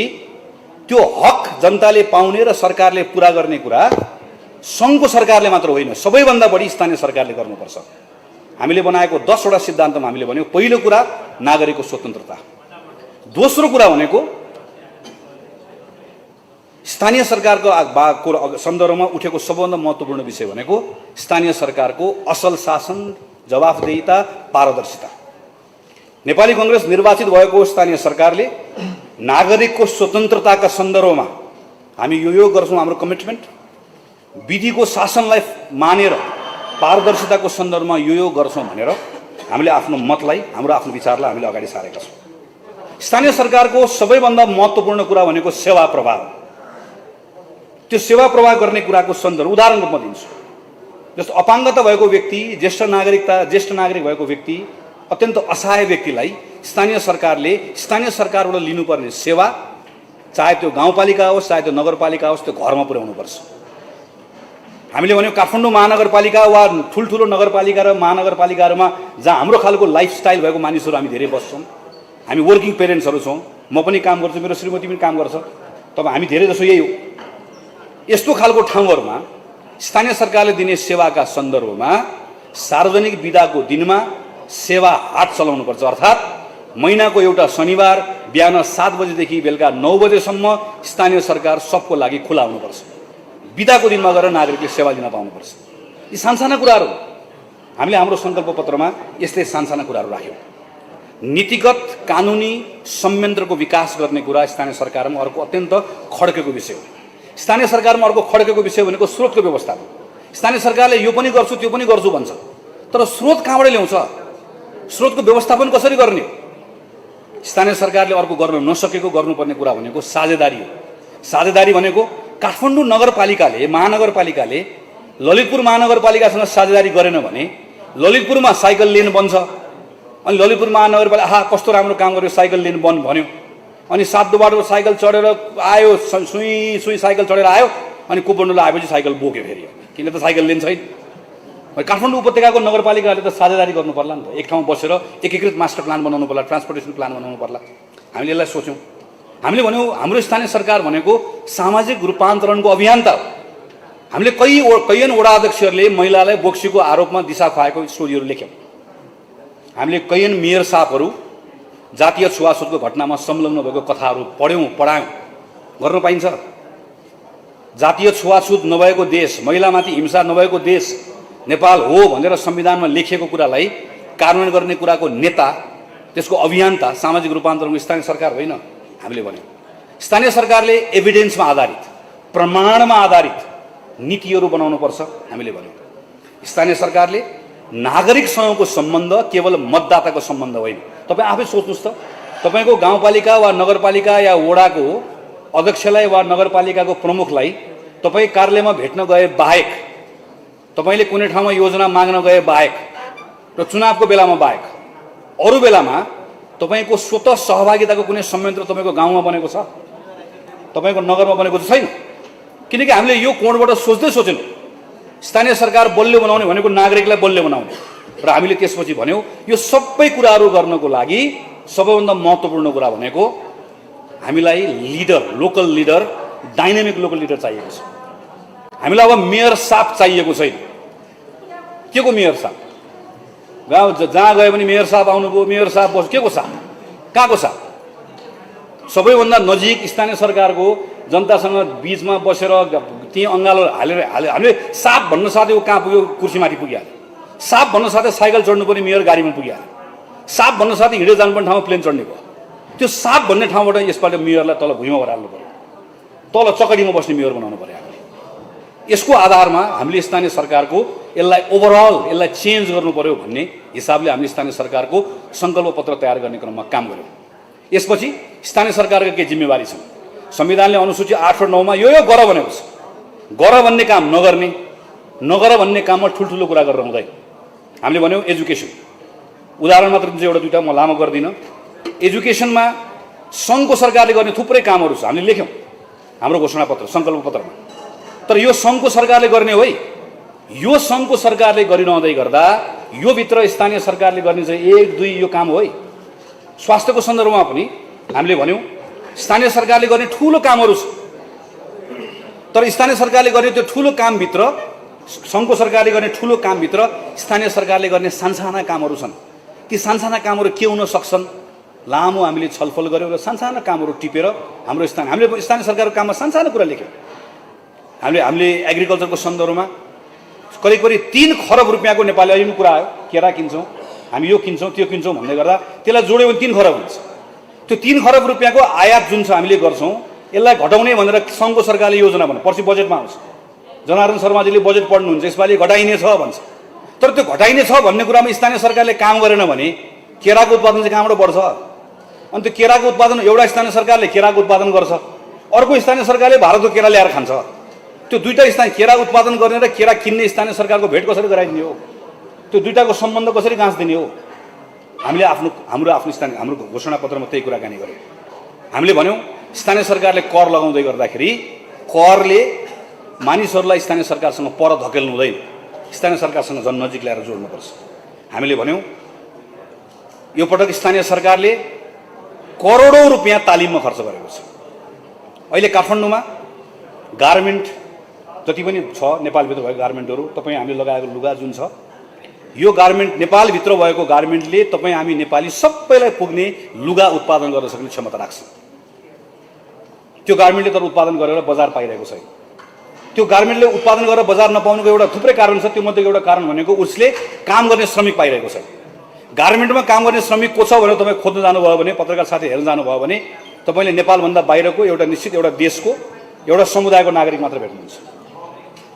त्यो हक जनताले पाउने र सरकारले पुरा गर्ने कुरा सङ्घको सरकारले मात्र होइन, सबैभन्दा बढी स्थानीय सरकारले गर्नुपर्छ। हामीले बनाएको 10 वटा सिद्धान्तमा हामीले भन्यौँ, पहिलो कुरा नागरिकको स्वतन्त्रता, दोस्रो कुरा भनेको स्थानीय सरकारको सन्दर्भमा उठेको सबभन्दा महत्त्वपूर्ण विषय भनेको स्थानीय सरकारको असल शासन, जवाफदेहिता, पारदर्शिता। नेपाली कांग्रेस निर्वाचित भएको स्थानीय सरकारले नागरिकको स्वतन्त्रताका सन्दर्भमा हामी यो गर्छौँ, हाम्रो कमिटमेन्ट। विधिको शासनलाई मानेर पारदर्शिताको सन्दर्भमा यो गर्छौँ भनेर हामीले आफ्नो मतलाई, हाम्रो आफ्नो विचारलाई हामीले अगाडि सारेका छौँ। स्थानीय सरकारको सबैभन्दा महत्त्वपूर्ण कुरा भनेको सेवा प्रवाह। त्यो सेवा प्रवाह गर्ने कुराको सन्दर्भ उदाहरण रूपमा दिन्छु। जस्तो अपाङ्गता भएको व्यक्ति, ज्येष्ठ नागरिक भएको व्यक्ति, अत्यन्त असहाय व्यक्तिलाई स्थानीय सरकारबाट लिनुपर्ने सेवा, चाहे त्यो गाउँपालिका होस् चाहे त्यो नगरपालिका होस्, त्यो घरमा पुर्याउनुपर्छ। हामीले भन्यौँ काठमाडौँ महानगरपालिका वा ठुल्ठुलो नगरपालिका र महानगरपालिकाहरूमा जहाँ हाम्रो खालको लाइफस्टाइल भएको मानिसहरू हामी धेरै बस्छौँ, हामी वर्किङ पेरेन्ट्सहरू छौँ, म पनि काम गर्छु, मेरो श्रीमती पनि काम गर्छ, तब हामी धेरै जसो यही हो। यस्तो खालको ठाउँहरूमा स्थानीय सरकारले दिने सेवाका सन्दर्भमा सार्वजनिक बिदाको दिनमा सेवा हाट चलाउनुपर्छ। अर्थात् महिनाको एउटा शनिबार बिहान 7 बजेदेखि बेलुका 9 बजेसम्म स्थानीय सरकार सबको लागि खुला हुनुपर्छ। बिदाको दिनमा गएर नागरिकले सेवा लिन पाउनुपर्छ। यी सानसाना कुराहरू हामीले हाम्रो सङ्कल्प पत्रमा यस्तै सानसाना कुराहरू राख्यौँ। नीतिगत कानुनी संयन्त्रको विकास गर्ने कुरा स्थानीय सरकारमा अर्को अत्यन्त खड्केको विषय हो। स्थानीय सरकारमा अर्को खड्केको विषय भनेको स्रोतको व्यवस्थापन। स्थानीय सरकारले यो पनि गर्छु त्यो पनि गर्छु भन्छ, तर स्रोत कहाँबाट ल्याउँछ? स्रोतको व्यवस्थापन कसरी गर्ने? स्थानीय सरकारले अर्को गर्न नसकेको गर्नुपर्ने कुरा भनेको साझेदारी हो। साझेदारी भनेको काठमाडौँ महानगरपालिकाले ललितपुर महानगरपालिकासँग साझेदारी गरेन भने ललितपुरमा साइकल लेन बन्छ, अनि ललितपुर महानगरपालिका आहा कस्तो राम्रो काम गर्यो, साइकल लेन बन्द भन्यो, अनि 7 बाटो साइकल चढेर आयो, सुई साइकल चढेर आयो, अनि कोपण्डोले आएपछि साइकल बोक्यो फेरि, किन त साइकल लेन छैन। काठमाडौँ उपत्यकाको नगरपालिकाले त साझेदारी गर्नु पर्ला नि त, एक ठाउँमा बसेर एकीकृत मास्टर प्लान बनाउनु पर्ला, ट्रान्सपोर्टेसन प्लान बनाउनु पर्ला। हामीले यसलाई सोच्यौँ। हामीले भन्यौँ हाम्रो स्थानीय सरकार भनेको सामाजिक रूपान्तरणको अभियान्ता हो। हामीले कैयन वडा अध्यक्षहरूले महिलालाई बोक्सीको आरोपमा दिशा खुवाएको स्टोरीहरू लेख्यौँ। हामीले कैयन मेयर साहबहरू जातीय छुवाछुतको घटनामा संलग्न भएको कथाहरू पढायौँ। गर्न पाइन्छ? जातीय छुवाछुत नभएको देश, महिलामाथि हिंसा नभएको देश नेपाल हो भनेर संविधानमा लेखिएको कुरालाई कार्यान्वयन गर्ने कुराको नेता, त्यसको अभियन्ता सामाजिक रूपान्तरणको स्थानीय सरकार होइन। हामीले भन्यौँ स्थानीय सरकारले एभिडेन्समा आधारित, प्रमाणमा आधारित नीतिहरू बनाउनुपर्छ। हामीले भन्यौँ स्थानीय सरकारले नागरिकसँगको सम्बन्ध केवल मतदाताको सम्बन्ध होइन। तपाईँ आफै सोच्नुहोस् त, तपाईँको गाउँपालिका वा नगरपालिका या वडाको अध्यक्षलाई वा नगरपालिकाको प्रमुखलाई तपाईँ कार्यालयमा भेट्न गए बाहेक, तपाईँले कुनै ठाउँमा योजना माग्न गए बाहेक र चुनावको बेलामा बाहेक अरू बेलामा तपाईँको स्वतः सहभागिताको कुनै संयन्त्र तपाईँको गाउँमा बनेको छ, तपाईँको नगरमा बनेको त छैन। किनकि हामीले यो कोणबाट सोचेनौँ। स्थानीय सरकार बलियो बनाउने भनेको नागरिकलाई बलियो बनाउने, र हामीले त्यसपछि भन्यौँ यो सबै कुराहरू गर्नको लागि सबैभन्दा महत्त्वपूर्ण कुरा भनेको हामीलाई leader, local leader, dynamic local leader चाहिएको छ। हामीलाई अब मेयर साहब चाहिएको छैन। के को मेयर साहब? गाउँ जहाँ गयो भने मेयर साहब आउनुभयो, मेयर साहब बस, के को साहब, कहाँको साहब? सबैभन्दा नजिक स्थानीय सरकारको जनतासँग बीचमा बसेर त्यही अँगालो हामीले साहब भन्न साथै कहाँ पुग्यो? कुर्सीमाथि पुगिहाल्यो। साहब भन्न साथै साइकल चढ्नु पनि मेयर गाडीमा पुगिहाल्यो। साहब भन्न साथै हिँडेर जानुपर्ने ठाउँमा प्लेन चढ्ने भयो। त्यो साहब भन्ने ठाउँबाट यसपालि मेयरलाई तल भुइँमा ओह्राल्नु पर्यो, तल चकडीमा बस्ने मेयर बनाउनु पर्यो। यसको आधारमा हामीले स्थानीय सरकारको यसलाई ओभरअल यसलाई चेन्ज गर्नु पर्यो भन्ने हिसाबले हामीले स्थानीय सरकारको सङ्कल्प पत्र तयार गर्ने क्रममा काम गऱ्यौँ। यसपछि स्थानीय सरकारका केही जिम्मेवारी छन्। संविधानले अनुसूची 8 र 9 मा यो गर भनेको छ। गर भन्ने काम नगर्ने, नगर भन्ने काममा ठुल्ठुलो कुरा गरेर हुँदैन। हामीले भन्यौँ एजुकेसन, उदाहरण मात्र दिन्छ एउटा दुईवटा, म लामो गर्दिनँ। एजुकेसनमा सङ्घको सरकारले गर्ने थुप्रै कामहरू छ, हामीले लेख्यौँ हाम्रो घोषणापत्र सङ्कल्प पत्रमा। तर यो सङ्घको सरकारले गर्ने हो है, यो सङ्घको सरकारले गरिरहँदै गर्दा यो भित्र स्थानीय सरकारले गर्ने चाहिँ 1 2 यो काम हो है। स्वास्थ्यको सन्दर्भमा पनि हामीले भन्यौँ स्थानीय सरकारले गर्ने ठुलो कामहरू छ, तर स्थानीय सरकारले गर्ने त्यो ठुलो कामभित्र, सङ्घको सरकारले गर्ने ठुलो कामभित्र स्थानीय सरकारले गर्ने सानसाना कामहरू छन्। ती सानसाना कामहरू के हुन सक्छन्? लामो हामीले छलफल गऱ्यौँ र सानसाना कामहरू टिपेर हाम्रो हामीले स्थानीय सरकारको काममा सानसानो कुरा लेख्यौँ। हामीले एग्रिकल्चरको सन्दर्भमा करिब 3 खरब रुपियाँको नेपाली अहिले कुरा आयो, केरा किन्छौँ हामी, यो किन्छौँ त्यो किन्छौँ भन्दै गर्दा त्यसलाई जोड्यो भने 3 खरब हुन्छ। त्यो 3 खरब रुपियाँको आयात जुन छ हामीले गर्छौँ, यसलाई घटाउने भनेर सङ्घको सरकारले योजना भन्नु पर्सि बजेटमा आउँछ। जनार्दन शर्माजीले बजेट पढ्नुहुन्छ, यसपालि घटाइने छ भन्छ। तर त्यो घटाइने छ भन्ने कुरामा स्थानीय सरकारले काम गरेन भने केराको उत्पादन चाहिँ कहाँबाट बढ्छ? अनि त्यो केराको उत्पादन एउटा स्थानीय सरकारले केराको उत्पादन गर्छ, अर्को स्थानीय सरकारले भारतको केरा ल्याएर खान्छ। त्यो दुईटा स्थानीय केरा उत्पादन गर्ने र केरा किन्ने स्थानीय सरकारको भेट कसरी गराइदिने हो? त्यो दुईटाको सम्बन्ध कसरी गाँच्दिने हो? हामीले हाम्रो स्थानीय हाम्रो घोषणापत्रमा त्यही कुराकानी गर्यौँ। हामीले भन्यौँ स्थानीय सरकारले कर लगाउँदै गर्दाखेरि करले मानिसहरूलाई स्थानीय सरकारसँग पर धकेल्नु हुँदैन, स्थानीय सरकारसँग झन् नजिक ल्याएर जोड्नुपर्छ। हामीले भन्यौँ यो पटक स्थानीय सरकारले करोडौँ रुपियाँ तालिममा खर्च गरेको छ। अहिले काठमाडौँमा गार्मेन्ट जति पनि छ, नेपालभित्र भएको गार्मेन्टहरू, तपाईँ हामीले लगाएको लुगा जुन छ, यो गार्मेन्ट नेपालभित्र भएको गार्मेन्टले तपाईँ हामी नेपाली सबैलाई पुग्ने लुगा उत्पादन गर्न सक्ने क्षमता राख्छ। त्यो गार्मेन्टले तर उत्पादन गरेर बजार पाइरहेको छैन। त्यो गार्मेन्टले उत्पादन गरेर बजार नपाउनुको एउटा थुप्रै कारण छ। त्यो मध्येको एउटा कारण भनेको उसले काम गर्ने श्रमिक पाइरहेको छैन। गार्मेन्टमा काम गर्ने श्रमिक को छ भनेर तपाईँ खोज्न जानुभयो भने, पत्रकार साथी हेर्न जानुभयो भने तपाईँले नेपालभन्दा बाहिरको एउटा निश्चित एउटा देशको एउटा समुदायको नागरिक मात्र भेट्नुहुन्छ।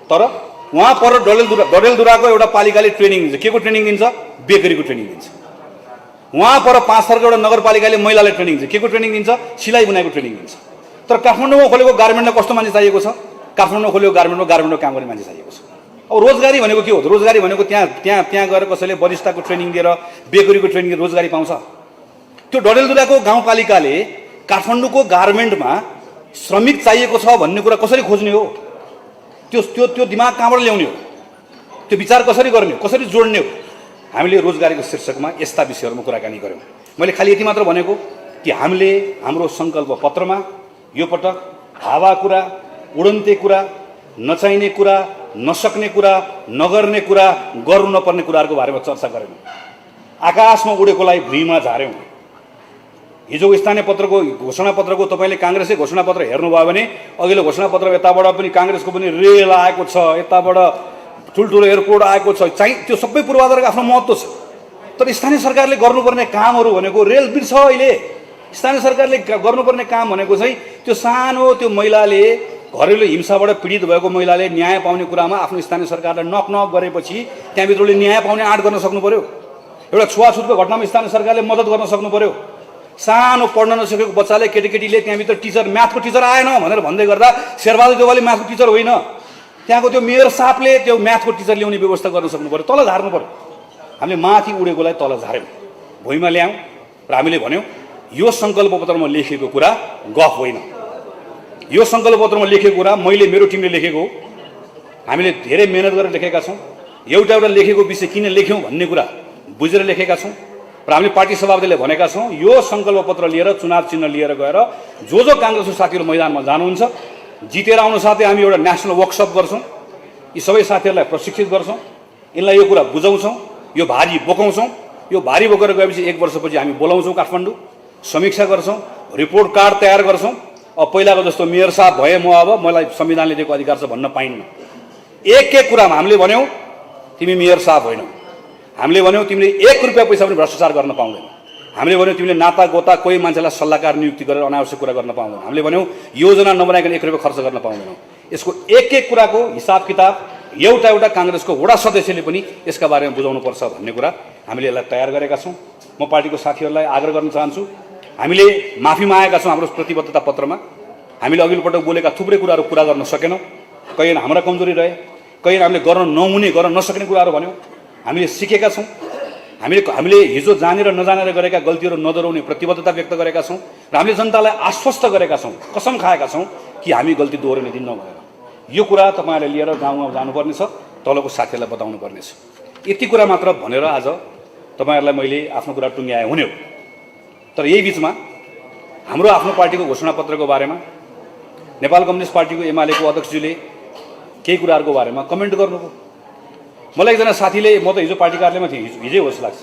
तर उहाँ पर डडेलधुराको एउटा पालिकाले ट्रेनिङ दिन्छ। के को ट्रेनिङ दिन्छ? बेकरीको ट्रेनिङ दिन्छ। उहाँ पर 5 थरको एउटा नगरपालिकाले महिलालाई ट्रेनिङ दिन्छ। के को ट्रेनिङ दिन्छ? सिलाइ बुनाइको ट्रेनिङ दिन्छ। तर काठमाडौँमा खोलेको गार्मेन्टलाई कस्तो मान्छे चाहिएको छ? काठमाडौँमा खोलेको गार्मेन्टमा काम गर्ने मान्छे चाहिएको छ। अब रोजगारी भनेको के हो? रोजगारी भनेको त्यहाँ गएर कसैले बरिस्टाको ट्रेनिङ दिएर, बेकरीको ट्रेनिङ दिएर रोजगारी पाउँछ? त्यो डडेलधुराको गाउँपालिकाले काठमाडौँको गार्मेन्टमा श्रमिक चाहिएको छ भन्ने कुरा कसरी खोज्ने हो? त्यो दिमाग कहाँबाट ल्याउने हो? त्यो विचार कसरी गर्ने हो? कसरी जोड्ने हो? हामीले रोजगारीको शीर्षकमा यस्ता विषयहरूमा कुराकानी गऱ्यौँ। मैले खालि यति मात्र भनेको कि हामीले हाम्रो सङ्कल्प पत्रमा यो पटक हावा कुरा, उडन्ते कुरा, नचाहिने कुरा, नसक्ने कुरा, नगर्ने कुरा, गर्नु नपर्ने कुराहरूको बारेमा चर्चा गऱ्यौँ। आकाशमा उडेकोलाई भुइँमा झार्यौँ। हिजो स्थानीय पत्रको घोषणापत्रको तपाईँले काङ्ग्रेसै घोषणापत्र हेर्नुभयो भने अघिल्लो घोषणापत्र यताबाट पनि काङ्ग्रेसको पनि रेल आएको छ, यताबाट ठुल्ठुलो एयरपोर्ट आएको छ, चाहिँ त्यो सबै पूर्वाधारको आफ्नो महत्त्व छ। तर स्थानीय सरकारले गर्नुपर्ने कामहरू भनेको रेल बिर्छ। अहिले स्थानीय सरकारले गर्नुपर्ने काम भनेको चाहिँ त्यो सानो त्यो महिलाले, घरेलु हिंसाबाट पीडित भएको महिलाले न्याय पाउने कुरामा आफ्नो स्थानीय सरकारलाई नक गरेपछि त्यहाँभित्रले न्याय पाउने आँट गर्न सक्नु पर्यो। एउटा छुवाछुतको घटनामा स्थानीय सरकारले मद्दत गर्न सक्नु पर्यो। सानो पढ्न नसकेको बच्चाले, केटीकेटीले त्यहाँभित्र टिचर, म्याथको टिचर आएन भनेर भन्दै गर्दा शेरबहादुर देउवाले म्याथको टिचर होइन, त्यहाँको त्यो मेयर साहबले त्यो म्याथको टिचर ल्याउने व्यवस्था गर्न सक्नु पर्यो। तल झार्नु पर्यो। हामीले माथि उडेकोलाई तल झार्यौँ, भुइँमा ल्यायौँ। र हामीले भन्यौँ यो सङ्कल्प पत्रमा लेखिएको कुरा गफ होइन, यो सङ्कल्प पत्रमा लेखेको कुरा मैले मेरो टिमले लेखेको हो, हामीले धेरै मेहनत गरेर लेखेका छौँ। एउटा एउटा लेखेको विषय किन लेख्यौँ भन्ने कुरा बुझेर लेखेका छौँ र हामीले पार्टी सभापतिले भनेका छौँ यो सङ्कल्प पत्र लिएर चुनाव चिन्ह लिएर गएर जो काङ्ग्रेसको साथीहरू मैदानमा जानुहुन्छ जितेर आउनु साथै हामी एउटा नेसनल वर्कसप गर्छौँ, यी सबै साथीहरूलाई प्रशिक्षित गर्छौँ, यिनलाई यो कुरा बुझाउँछौँ, यो भारी बोकाउँछौँ। यो भारी बोकेर गएपछि 1 वर्षपछि हामी बोलाउँछौँ काठमाडौँ, समीक्षा गर्छौँ, रिपोर्ट कार्ड तयार गर्छौँ। अब पहिलाको जस्तो मेयर साहब भए म अब मलाई संविधानले दिएको अधिकार छ भन्न पाइन्न। एक कुरामा हामीले भन्यौँ तिमी मेयर साहब होइनौ, हामीले भन्यौँ तिमीले 1 रुपियाँ पैसा पनि भ्रष्टाचार गर्न पाउँदैनौ, हामीले भन्यौँ तिमीले नाता गोता कोही मान्छेलाई सल्लाहकार नियुक्ति गरेर अनावश्यक कुरा गर्न पाउँदैनौ, हामीले भन्यौँ योजना नबनाइकन 1 रुपियाँ खर्च गर्न पाउँदैनौ। यसको एक कुराको हिसाब किताब एउटा काङ्ग्रेसको वडा सदस्यले पनि यसका बारेमा बुझाउनुपर्छ भन्ने कुरा हामीले यसलाई तयार गरेका छौँ। म पार्टीको साथीहरूलाई आग्रह गर्न चाहन्छु, हामीले माफी मागेका छौँ हाम्रो प्रतिबद्धता पत्रमा। हामीले अघिल्लो पटक बोलेका थुप्रै कुराहरू पुरा गर्न सकेनौँ, कहीँ हाम्रा कमजोरी रहे, कहीँ हामीले गर्न नहुने गर्न नसक्ने कुराहरू भन्यौँ। हामीले सिकेका छौँ, हामीले हिजो जानेर नजानेर गरेका गल्तीहरू नदोहोऱ्याउने प्रतिबद्धता व्यक्त गरेका छौँ र हामीले जनतालाई आश्वस्त गरेका छौँ, कसम खाएका छौँ कि हामी गल्ती दोहोऱ्याउने दिन नभएर यो कुरा तपाईँहरूले लिएर गाउँमा जानुपर्नेछ, तलको साथीहरूलाई बताउनु पर्नेछ। यति कुरा मात्र भनेर आज तपाईँहरूलाई मैले आफ्नो कुरा टुङ्ग्याए हुने हो। तर यही बिचमा हाम्रो आफ्नो पार्टीको घोषणापत्रको बारेमा नेपाल कम्युनिस्ट पार्टीको एमालेको अध्यक्षज्यूले केही कुराहरूको बारेमा कमेन्ट गर्नुभयो। मलाई एकजना साथीले, म त हिजो पार्टी कार्यालयमा थिएँ, हिजै हो जस्तो लाग्छ,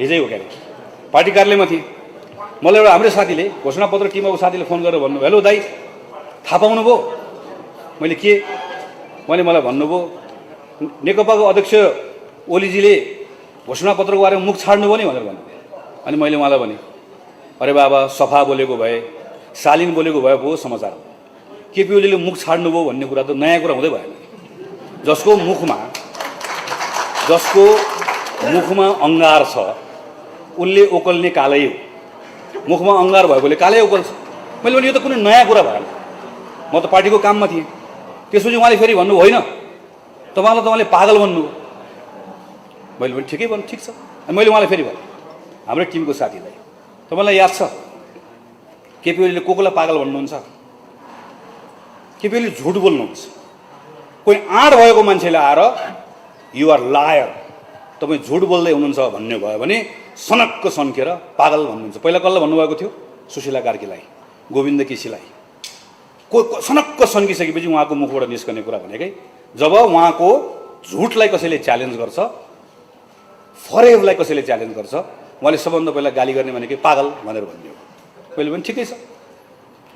हिजै हो क्या अरे, पार्टी कार्यालयमा थिएँ, मलाई एउटा हाम्रै साथीले घोषणापत्र टिमको साथीले फोन गरेर भन्नुभयो, हेलो दाइ थाहा पाउनुभयो? मैले के मैले मलाई भन्नुभयो नेकपाको अध्यक्ष ओलीजीले घोषणापत्रको बारेमा मुख छाड्नुभयो नि भनेर भन्नुभयो। अनि मैले उहाँलाई भने अरे बाबा सफा बोलेको भए, शालीन बोलेको भए पो समाचार हो, केपी ओलीले मुख छाड्नुभयो भन्ने कुरा त नयाँ कुरा हुँदै भएन। जसको मुखमा अङ्गार छ उनले ओकल्ने कालै हो, मुखमा अङ्गार भएकोले कालै ओकल्छ। मैले भने यो त कुनै नयाँ कुरा भएन, म त पार्टीको काममा थिएँ। त्यसपछि उहाँले फेरि भन्नु होइन तपाईँले पागल भन्नुभयो। मैले भने ठिकै भन्नु, ठिक छ। अनि मैले उहाँलाई फेरि भने हाम्रो टिमको साथीलाई, तपाईँलाई याद छ केपी ओलीले कोलाई पागल भन्नुहुन्छ? केपी ओलीले झुट बोल्नुहुन्छ। कोही आँट भएको मान्छेले आएर यु आर लायर, तपाईँ झुट बोल्दै हुनुहुन्छ भन्ने भयो भने सनक्क सन्केर पागल भन्नुहुन्छ। पहिला कसलाई भन्नुभएको थियो? सुशीला कार्कीलाई, गोविन्द केसीलाई। सनक्क सन्किसकेपछि उहाँको मुखबाट निस्कने कुरा भनेकै जब उहाँको झुटलाई कसैले च्यालेन्ज गर्छ, फरेबलाई कसैले च्यालेन्ज गर्छ, उहाँले सबभन्दा पहिला गाली गर्ने भनेकै पागल भनेर भन्ने हो। मैले पनि ठिकै छ,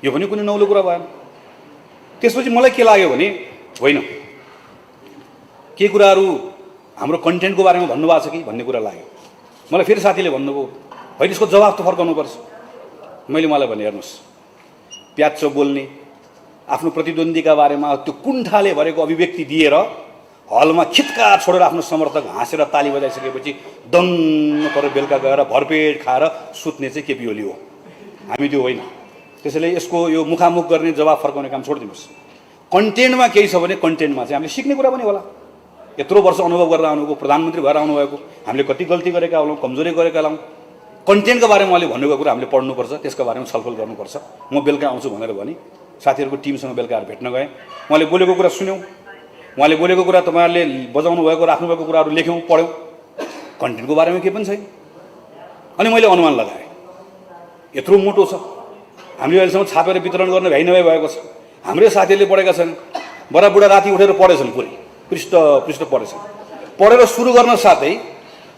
यो पनि कुनै नौलो कुरा भएन। त्यसपछि मलाई के लाग्यो भने होइन के कुराहरू हाम्रो कन्टेन्टको बारेमा भन्नुभएको छ कि भन्ने कुरा लाग्यो। मलाई फेरि साथीले भन्नुभयो होइन यसको जवाब त फर्काउनुपर्छ। मैले उहाँलाई भने हेर्नुहोस्, प्याच्चो बोल्ने, आफ्नो प्रतिद्वन्द्वीका बारेमा त्यो कुण्ठाले भरेको अभिव्यक्ति दिएर हलमा खित्कार छोडेर आफ्नो समर्थक हाँसेर ताली बजाइसकेपछि दङ्ग परेर बेलुका गएर भरपेट खाएर सुत्ने चाहिँ केपी ओली हो, हामी त्यो होइन। त्यसैले यसको यो मुखामुख गर्ने जवाब फर्काउने काम छोडिदिनुहोस्। कन्टेन्टमा केही छ भने कन्टेन्टमा चाहिँ हामीले सिक्ने कुरा पनि होला। यत्रो वर्ष अनुभव गरेर आउनुभयो, प्रधानमन्त्री भएर आउनुभएको, हामीले कति गल्ती गरेका होलाौँ, कमजोरी गरेका होलाौँ, कन्टेन्टको बारेमा उहाँले भन्नुको कुरा हामीले पढ्नुपर्छ, त्यसको बारेमा छलफल गर्नुपर्छ। म बेलुका आउँछु भनेर भने साथीहरूको टिमसँग बेलुका भेट्न गएँ, उहाँले बोलेको कुरा सुन्यौँ, उहाँले बोलेको कुरा तपाईँहरूले बजाउनु भएको राख्नुभएको कुराहरू लेख्यौँ, पढ्यौँ, कन्टेन्टको बारेमा केही पनि छैन। अनि मैले अनुमान लगाएँ यत्रो मोटो छ, हामीले अहिलेसम्म छापेर वितरण गर्न भ्याइ नभए भएको छ, हाम्रै साथीहरूले पढेका छन्, बडाबुडा राति उठेर पढेछन्, पुरै पृष्ठ पढेछन्। पढेर सुरु गर्न साथै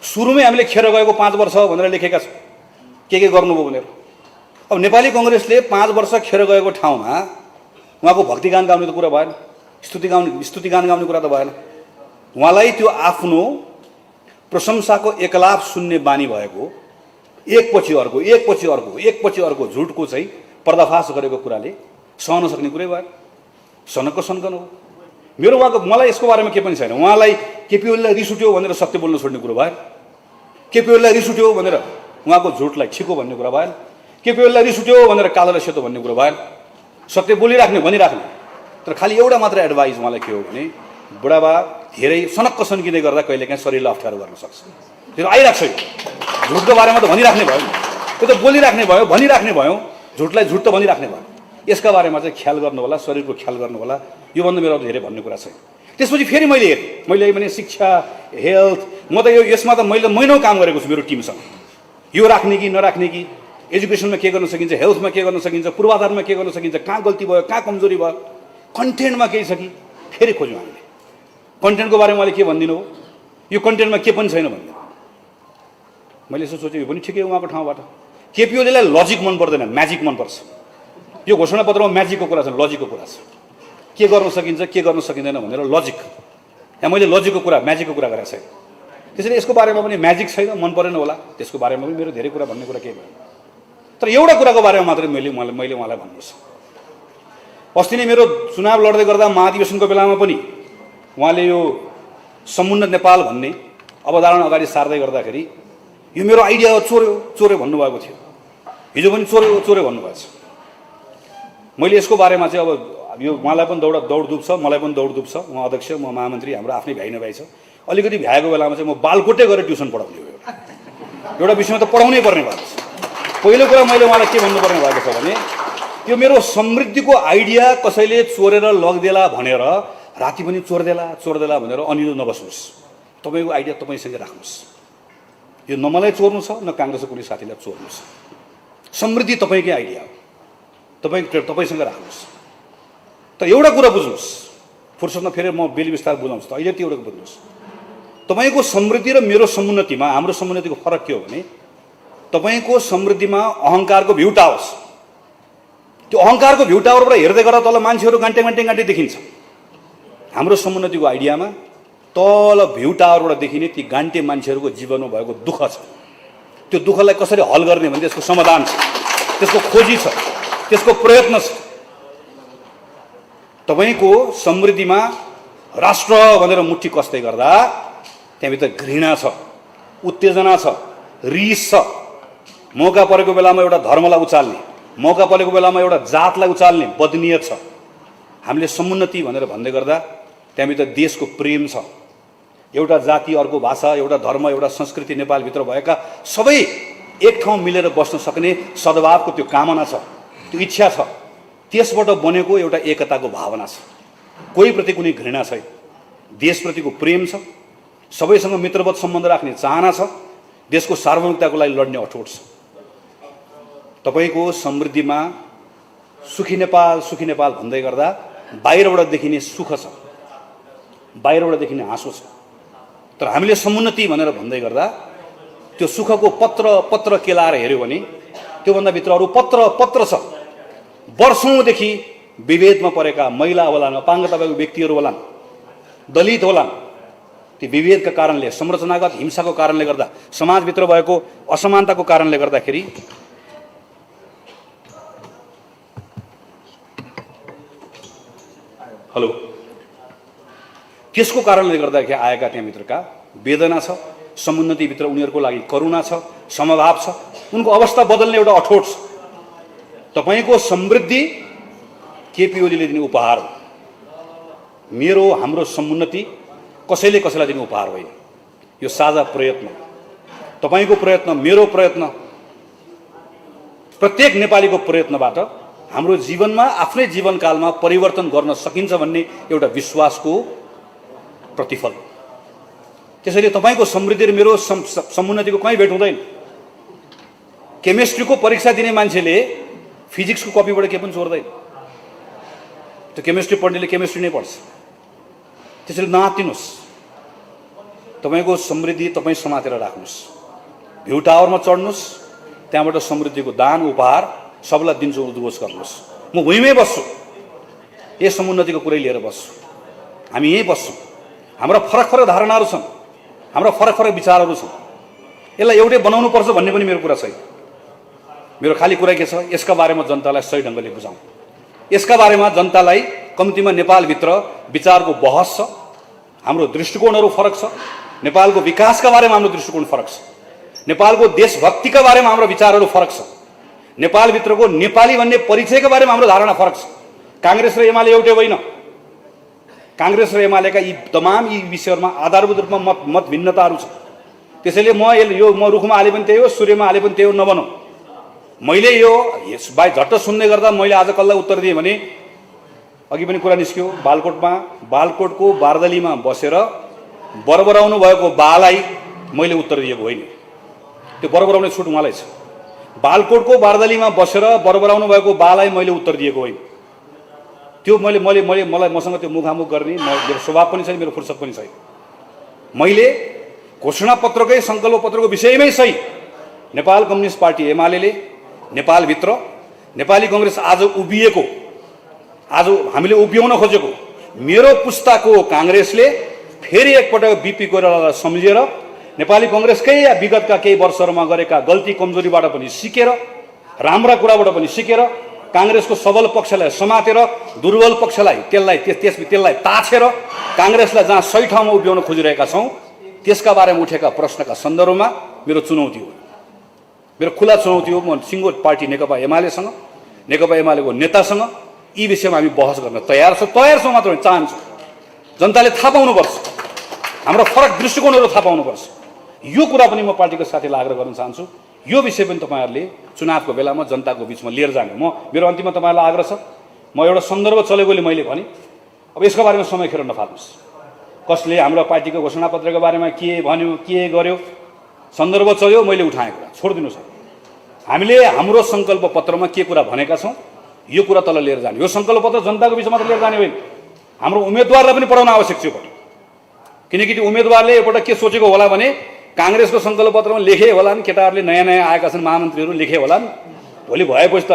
सुरुमै हामीले खेर गएको 5 वर्ष भनेर लेखेका छौँ के गर्नुभयो भनेर। अब नेपाली कङ्ग्रेसले 5 वर्ष खेर गएको ठाउँमा उहाँको भक्तिगान गाउने त कुरा भएन, स्तुतिगान गाउने कुरा त भएन। उहाँलाई त्यो आफ्नो प्रशंसाको एकलाप सुन्ने बानी भएको एकपछि अर्को झुटको चाहिँ पर्दाफास गरेको कुराले सहन सक्ने कुरै भएन, सनक्क सन्कन हो। मेरो उहाँको मलाई यसको बारेमा के पनि छैन। उहाँलाई केपी ओलीलाई रिस उठ्यो भनेर सत्य बोल्न छोड्ने कुरो भएन, केपी ओलीलाई रिस उठ्यो भनेर उहाँको झुटलाई छिको भन्ने कुरा भएन, केपी ओलीलाई रिस उठ्यो भनेर कालो र सेतो भन्ने कुरो भएन। सत्य बोलिराख्ने भनिराख्ने। तर खालि एउटा मात्र एडभाइस उहाँलाई के हो भने बुढाबा धेरै सनक्क सन्किँदै गर्दा कहिलेकाहीँ शरीरलाई अप्ठ्यारो गर्न सक्छ, त्यो आइरहेको छ। झुटको बारेमा त भनिराख्ने भयो, यो त बोलिराख्ने भयो, भनिराख्ने भयो, झुटलाई झुट त भनिराख्ने भयो। यसका बारेमा चाहिँ ख्याल गर्नु होला, शरीरको ख्याल गर्नु होला। योभन्दा मेरो धेरै भन्ने कुरा छैन। त्यसपछि फेरि मैले हेरेँ, मैले भने शिक्षा, हेल्थ, म त यसमा त मैले महिनौ काम गरेको छु मेरो टिमसँग। यो राख्ने कि नराख्ने कि, एजुकेसनमा के गर्न सकिन्छ, हेल्थमा के गर्न सकिन्छ, पूर्वाधारमा के गर्न सकिन्छ, कहाँ गल्ती भयो, कहाँ कमजोरी भयो, कन्टेन्टमा केही छ कि, फेरि खोज्यौँ हामीले। कन्टेन्टको बारेमा मैले के भनिदिनु हो, यो कन्टेन्टमा के पनि छैन भनिदिनु। मैले यसो सोचेँ, यो पनि ठिकै हो उहाँको ठाउँबाट। केपी ओलीलाई लजिक मन पर्दैन, म्याजिक मनपर्छ। यो घोषणापत्रमा म्याजिकको कुरा छ, लजिकको कुरा छ। के गर्न सकिन्छ, के गर्न सकिँदैन भनेर लजिक। यहाँ मैले लजिकको कुरा, म्याजिकको कुरा गरेको छैन। त्यसैले यसको बारेमा पनि म्याजिक छैन, मन परेन होला, त्यसको बारेमा पनि मेरो धेरै कुरा भन्ने कुरा केही भएन। तर एउटा कुराको बारेमा मात्रै मैले उहाँलाई भन्नु छ। अस्ति नै मेरो चुनाव लड्दै गर्दा महाधिवेशनको बेलामा पनि उहाँले यो समुन्नत नेपाल भन्ने अवधारणा अगाडि सार्दै गर्दाखेरि यो मेरो आइडिया हो, चोर्यो भन्नुभएको थियो। हिजो पनि चोर्यो भन्नुभएको छ। मैले यसको बारेमा चाहिँ अब यो उहाँलाई पनि दौड दुब्छ, मलाई पनि दौड दुब्छ। उहाँ अध्यक्ष, म महामन्त्री, हाम्रो आफ्नै भ्याइ नभ्याइ छ। अलिकति भ्याएको बेलामा चाहिँ म बालकोटे गरेर ट्युसन पढाउने हो। एउटा विषयमा त पढाउनै पर्ने भएको छ। पहिलो कुरा मैले उहाँलाई के भन्नुपर्ने भएको छ भने, यो मेरो समृद्धिको आइडिया कसैले चोरेर लग्देला भनेर राति पनि चोर्देला भनेर अनिलो नबस्नुहोस्। तपाईँको आइडिया तपाईँसँगै राख्नुहोस्। यो न मलाई चोर्नु छ, न काङ्ग्रेसको कुनै साथीलाई चोर्नु छ। समृद्धि तपाईँकै आइडिया हो, तपाईँसँग राख्नुहोस्। तर एउटा कुरा बुझ्नुहोस्, फुर्सदमा फेरि म बेली बिस्तार बुझाउँछु, त अहिले त्यो एउटा बुझ्नुहोस्। तपाईँको समृद्धि र मेरो समुन्नतिमा, हाम्रो समुन्नतिको फरक के हो भने, तपाईँको समृद्धिमा अहङ्कारको भ्यू टावर्स, त्यो अहङ्कारको भ्यू टावरबाट हेर्दै गर्दा तल मान्छेहरू गान्टे देखिन्छ। हाम्रो समुन्नतिको आइडियामा तल भ्यू टावरबाट देखिने ती गान्टे मान्छेहरूको जीवनमा भएको दुःख छ। त्यो दुःखलाई कसरी हल गर्ने भने त्यसको समाधान छ, त्यसको खोजी छ, त्यसको प्रयत्न छ। तपाईँको समृद्धिमा राष्ट्र भनेर मुट्ठी कस्दै गर्दा त्यहाँभित्र घृणा छ, उत्तेजना छ, रिस छ। मौका परेको बेलामा एउटा धर्मलाई उचाल्ने, मौका परेको बेलामा एउटा जातलाई उचाल्ने बदनीयत छ। हामीले समुन्नति भनेर भन्दै गर्दा त्यहाँभित्र देशको प्रेम छ। एउटा जाति, अर्को भाषा, एउटा धर्म, एउटा संस्कृति, नेपालभित्र भएका सबै एक ठाउँ मिलेर बस्न सक्ने सद्भावको त्यो कामना छ, त्यो इच्छा छ। त्यसबाट बनेको एउटा एकताको भावना छ। कोहीप्रति कुनै घृणा छैन, देशप्रतिको प्रेम छ, सबैसँग मित्रवत सम्बन्ध राख्ने चाहना छ, देशको सार्वभौमिकताको लागि लड्ने अठोट छ। तपाईँको समृद्धिमा सुखी नेपाल भन्दै गर्दा बाहिरबाट देखिने सुख छ, बाहिरबाट देखिने हाँसो छ। तर हामीले समुन्नति भनेर भन्दै गर्दा त्यो सुखको पत्र केलाएर हेऱ्यो भने त्योभन्दा भित्र अरू पत्र छ। वर्षौँदेखि विभेदमा परेका महिला होलान्, अपाङ्ग तपाईँको व्यक्तिहरू होलान्, दलित होलान्, ती विभेदका कारणले, संरचनागत हिंसाको कारणले गर्दा, समाजभित्र भएको असमानताको कारणले गर्दाखेरि त्यसको कारणले गर्दाखेरि आएका त्यहाँभित्रका वेदना छ, समुन्नतिभित्र उनीहरूको लागि करुणा छ, समभाव छ, उनको अवस्था बदल्ने एउटा अठोट छ। तपाईँको समृद्धि केपी ओलीले दिने उपहार हो। हाम्रो समुन्नति कसैले कसैलाई दिने उपहार होइन, यो साझा प्रयत्न। तपाईँको प्रयत्न, मेरो प्रयत्न, प्रत्येक नेपालीको प्रयत्नबाट हाम्रो जीवनमा, आफ्नै जीवनकालमा परिवर्तन गर्न सकिन्छ भन्ने एउटा विश्वासको प्रतिफल। त्यसैले तपाईँको समृद्धि र मेरो समुन्नतिको कहीँ भेट हुँदैन। केमिस्ट्रीको परीक्षा दिने मान्छेले फिजिक्सको कपीबाट के पनि चोर्दैन। त्यो केमिस्ट्री पढ्नेले केमिस्ट्री नै पढ्छ। त्यसैले नआत्तिनुहोस्। तपाईँको समृद्धि तपाईँ समातेर राख्नुहोस्। भ्यू टावरमा चढ्नुहोस्, त्यहाँबाट समृद्धिको दान उपहार सबलाई दिन्छु, उद्घोष गर्नुहोस्। म भुइँमै बस्छु, यही समुन्नतिको कुरै लिएर बस्छु। हामी यहीँ बस्छौँ। हाम्रा फरक धारणाहरू छन्, हाम्रा फरक विचारहरू छन्। यसलाई एउटै बनाउनुपर्छ भन्ने पनि मेरो कुरा छैन। मेरो खाली कुरा के छ, यसका बारेमा जनतालाई सही ढङ्गले बुझाउँ। यसका बारेमा जनतालाई कम्तीमा नेपालभित्र विचारको बहस छ, हाम्रो दृष्टिकोणहरू फरक छ, नेपालको विकासका बारेमा हाम्रो दृष्टिकोण फरक छ, नेपालको देशभक्तिका बारेमा हाम्रो विचारहरू फरक छ, नेपालभित्रको नेपाली भन्ने परिचयका बारेमा हाम्रो धारणा फरक छ। काङ्ग्रेस र एमाले एउटै होइन। काङ्ग्रेस र एमालेका तमाम विषयहरूमा आधारभूत रूपमा मत भिन्नताहरू छ। त्यसैले म रुखमा हाले पनि त्यही हो, सूर्यमा हाले पनि त्यही हो नभनौँ। मैले यो यसबाई झट्ट सुन्ने गर्दा मैले आज कसलाई उत्तर दिएँ भने अघि पनि कुरा निस्क्यो, बालकोटको बारदलीमा बसेर बरबराउनु भएको बालाई मैले उत्तर दिएको होइन। त्यो बरबराउने छुट उहाँलाई छ। बालकोटको बारदलीमा बसेर बरबराउनु भएको बालाई मैले उत्तर दिएको होइन। त्यो मलाई मसँग त्यो मुखामुख गर्ने मेरो स्वभाव पनि छैन, मेरो फुर्सद पनि छैन। मैले घोषणापत्रकै सङ्कल्प पत्रको विषयमै सही नेपाल कम्युनिस्ट पार्टी एमाले नेपालभित्र नेपाली कङ्ग्रेस आज उभिएको, आज हामीले उभ्याउन खोजेको मेरो पुस्ताको काङ्ग्रेसले फेरि एकपटक बिपी कोइरालालाई सम्झेर नेपाली कङ्ग्रेसकै विगतका केही वर्षहरूमा गरेका गल्ती कमजोरीबाट पनि सिकेर, राम्रा कुराबाट पनि सिकेर, काङ्ग्रेसको सबल पक्षलाई समातेर दुर्बल पक्षलाई त्यसलाई ताछेर काङ्ग्रेसलाई जहाँ सही ठाउँमा उभ्याउन खोजिरहेका छौँ त्यसका बारेमा उठेका प्रश्नका सन्दर्भमा मेरो चुनौती हो, मेरो खुला चुनौती हो। म सिङ्गो पार्टी नेकपा एमालेसँग, नेकपा एमालेको नेतासँग यी विषयमा हामी बहस गर्न तयार छौँ मात्र होइन, चाहन्छौँ। जनताले थाहा पाउनुपर्छ, हाम्रो फरक दृष्टिकोणहरू थाहा पाउनुपर्छ। यो कुरा पनि म पार्टीको साथीलाई आग्रह गर्न चाहन्छु। यो विषय पनि तपाईँहरूले चुनावको बेलामा जनताको बिचमा लिएर जाने। मेरो अन्तिममा तपाईँहरूलाई आग्रह छ, म एउटा सन्दर्भ चलेकोले मैले भने अब यसको बारेमा समय खेर नफाल्नुहोस्। कसले हाम्रो पार्टीको घोषणापत्रको बारेमा के भन्यो, के गर्यो, सन्दर्भ चल्यो, मैले उठाएँ कुरा छोडिदिनुहोस्। हामीले हाम्रो सङ्कल्प पत्रमा के कुरा भनेका छौँ यो कुरा तल लिएर जाने। यो सङ्कल्प पत्र जनताको बिचमा मात्र लिएर जाने होइन, हाम्रो उम्मेदवारलाई पनि पढाउन आवश्यक छ। किनकि त्यो उम्मेदवारले एउटा के सोचेको होला भने काङ्ग्रेसको सङ्कल्प पत्रमा लेखे होलान्, केटाहरूले नयाँ नयाँ आएका छन् महामन्त्रीहरू लेखे होलान्, भोलि भएपछि त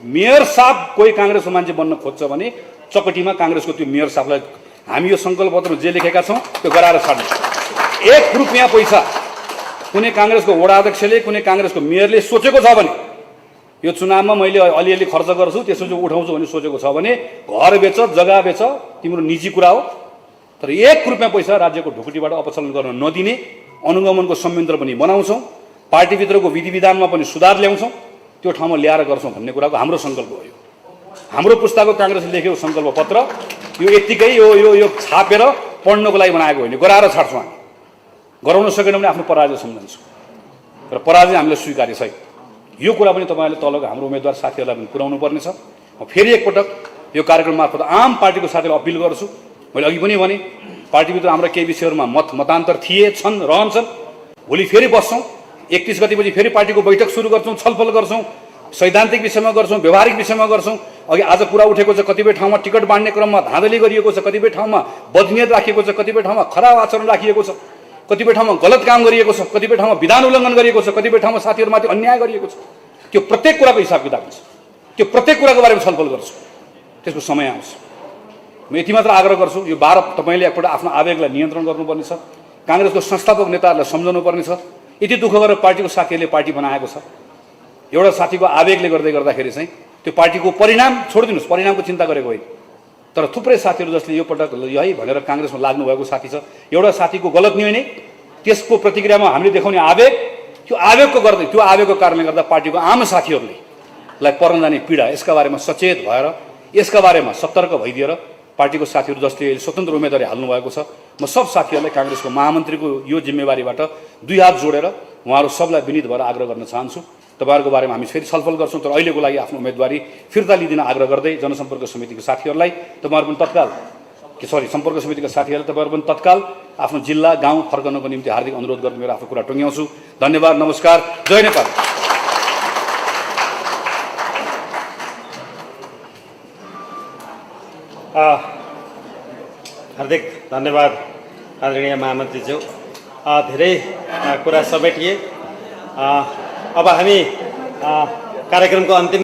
मेयर साहब कोही काङ्ग्रेसको मान्छे बन्न खोज्छ भने चकटीमा काङ्ग्रेसको त्यो मेयर साहबलाई हामी यो सङ्कल्प पत्रमा जे लेखेका छौँ त्यो गराएर छाड्नु। 1 रुपियाँ पैसा कुनै काङ्ग्रेसको वडा अध्यक्षले, कुनै काङ्ग्रेसको मेयरले सोचेको छ भने यो चुनावमा मैले अलिअलि खर्च गर्छु त्यसपछि उठाउँछु भन्ने सोचेको छ भने घर बेच, जग्गा बेच, तिम्रो निजी कुरा हो। तर 1 रुपियाँ पैसा राज्यको ढुकुटीबाट अपचलन गर्न नदिने अनुगमनको संयन्त्र पनि बनाउँछौँ, पार्टीभित्रको विधि विधानमा पनि सुधार ल्याउँछौँ, त्यो ठाउँमा ल्याएर गर्छौँ भन्ने कुराको हाम्रो सङ्कल्प हो। यो हाम्रो पुस्ताको काङ्ग्रेसले लेखेको सङ्कल्प पत्र यो यत्तिकै यो छापेर पढ्नको लागि बनाएको होइन, गराएर छाड्छौँ। हामी गराउन सकेन भने आफ्नो पराजय सम्झन्छौँ र पराजय हामीले स्वीकार्य छैन। यो कुरा पनि तपाईँहरूले तलको हाम्रो उम्मेदवार साथीहरूलाई पनि पुर्याउनु पर्नेछ। म फेरि एकपटक यो कार्यक्रम मार्फत आम पार्टीको साथीलाई अपिल गर्छु। मैले अघि पनि भने पार्टीभित्र हाम्रो केही विषयहरूमा मतान्तर थिए, छन्, रहन्छन्। भोलि फेरि बस्छौँ, 31 गतिपछि फेरि पार्टीको बैठक सुरु गर्छौँ, छलफल गर्छौँ, सैद्धान्तिक विषयमा गर्छौँ, व्यवहारिक विषयमा गर्छौँ। अघि आज कुरा उठेको छ, कतिपय ठाउँमा टिकट बाँड्ने क्रममा धाँधली गरिएको छ, कतिपय ठाउँमा बदनियत राखिएको छ, कतिपय ठाउँमा खराब आचरण राखिएको छ, कतिपय ठाउँमा गलत काम गरिएको छ, कतिपय ठाउँमा विधान उल्लङ्घन गरिएको छ, कतिपय ठाउँमा साथीहरूमाथि अन्याय गरिएको छ। त्यो प्रत्येक कुराको हिसाब किताब हुन्छ, त्यो प्रत्येक कुराको बारेमा छलफल गर्छु। त्यसको समय आउँछ। म यति मात्र आग्रह गर्छु, यो 12 तपाईँले एकपल्ट आफ्नो आवेगलाई नियन्त्रण गर्नुपर्ने छ, काङ्ग्रेसको संस्थापक नेताहरूलाई सम्झाउनु पर्ने छ। यति दुःख गरेर पार्टीको साथीहरूले पार्टी बनाएको छ, एउटा साथीको आवेगले गर्दाखेरि चाहिँ त्यो पार्टीको परिणाम छोडिदिनुहोस्, परिणामको चिन्ता गरेको होइन। तर थुप्रै साथीहरू जसले यो पटक है भनेर काङ्ग्रेसमा लाग्नु भएको साथी छ, एउटा साथीको गलत निर्णय नै त्यसको प्रतिक्रियामा हामीले देखाउने आवेग, त्यो आवेगको कारणले गर्दा पार्टीको आम साथीहरूलाई पर्न जाने पीडा, यसका बारेमा सचेत भएर यसका बारेमा सतर्क भइदिएर पार्टीको साथीहरू जसले स्वतन्त्र उम्मेदवारी हाल्नु भएको छ, म सब साथीहरूलाई काङ्ग्रेसको महामन्त्रीको यो जिम्मेवारीबाट 2 हात जोडेर उहाँहरू सबलाई विनीत भएर आग्रह गर्न चाहन्छु। तपाईँहरूको बारेमा हामी फेरि छलफल गर्छौँ, तर अहिलेको लागि आफ्नो उम्मेदवारी फिर्ता लिइदिन आग्रह गर्दै जनसम्पर्क समितिको साथीहरूलाई तपाईँहरू पनि तत्काल सम्पर्क समितिका साथीहरूले तपाईँहरू पनि तत्काल आफ्नो जिल्ला गाउँ फर्कनको निम्ति हार्दिक अनुरोध गर्नु मेरो आफ्नो कुरा टुङ्ग्याउँछु। धन्यवाद, नमस्कार, जय नेपाल। हार्दिक धन्यवाद आदरणीय महामन्त्रीज्यू, धेरै कुरा समेटिए। अब हामी कार्यक्रमको अन्तिम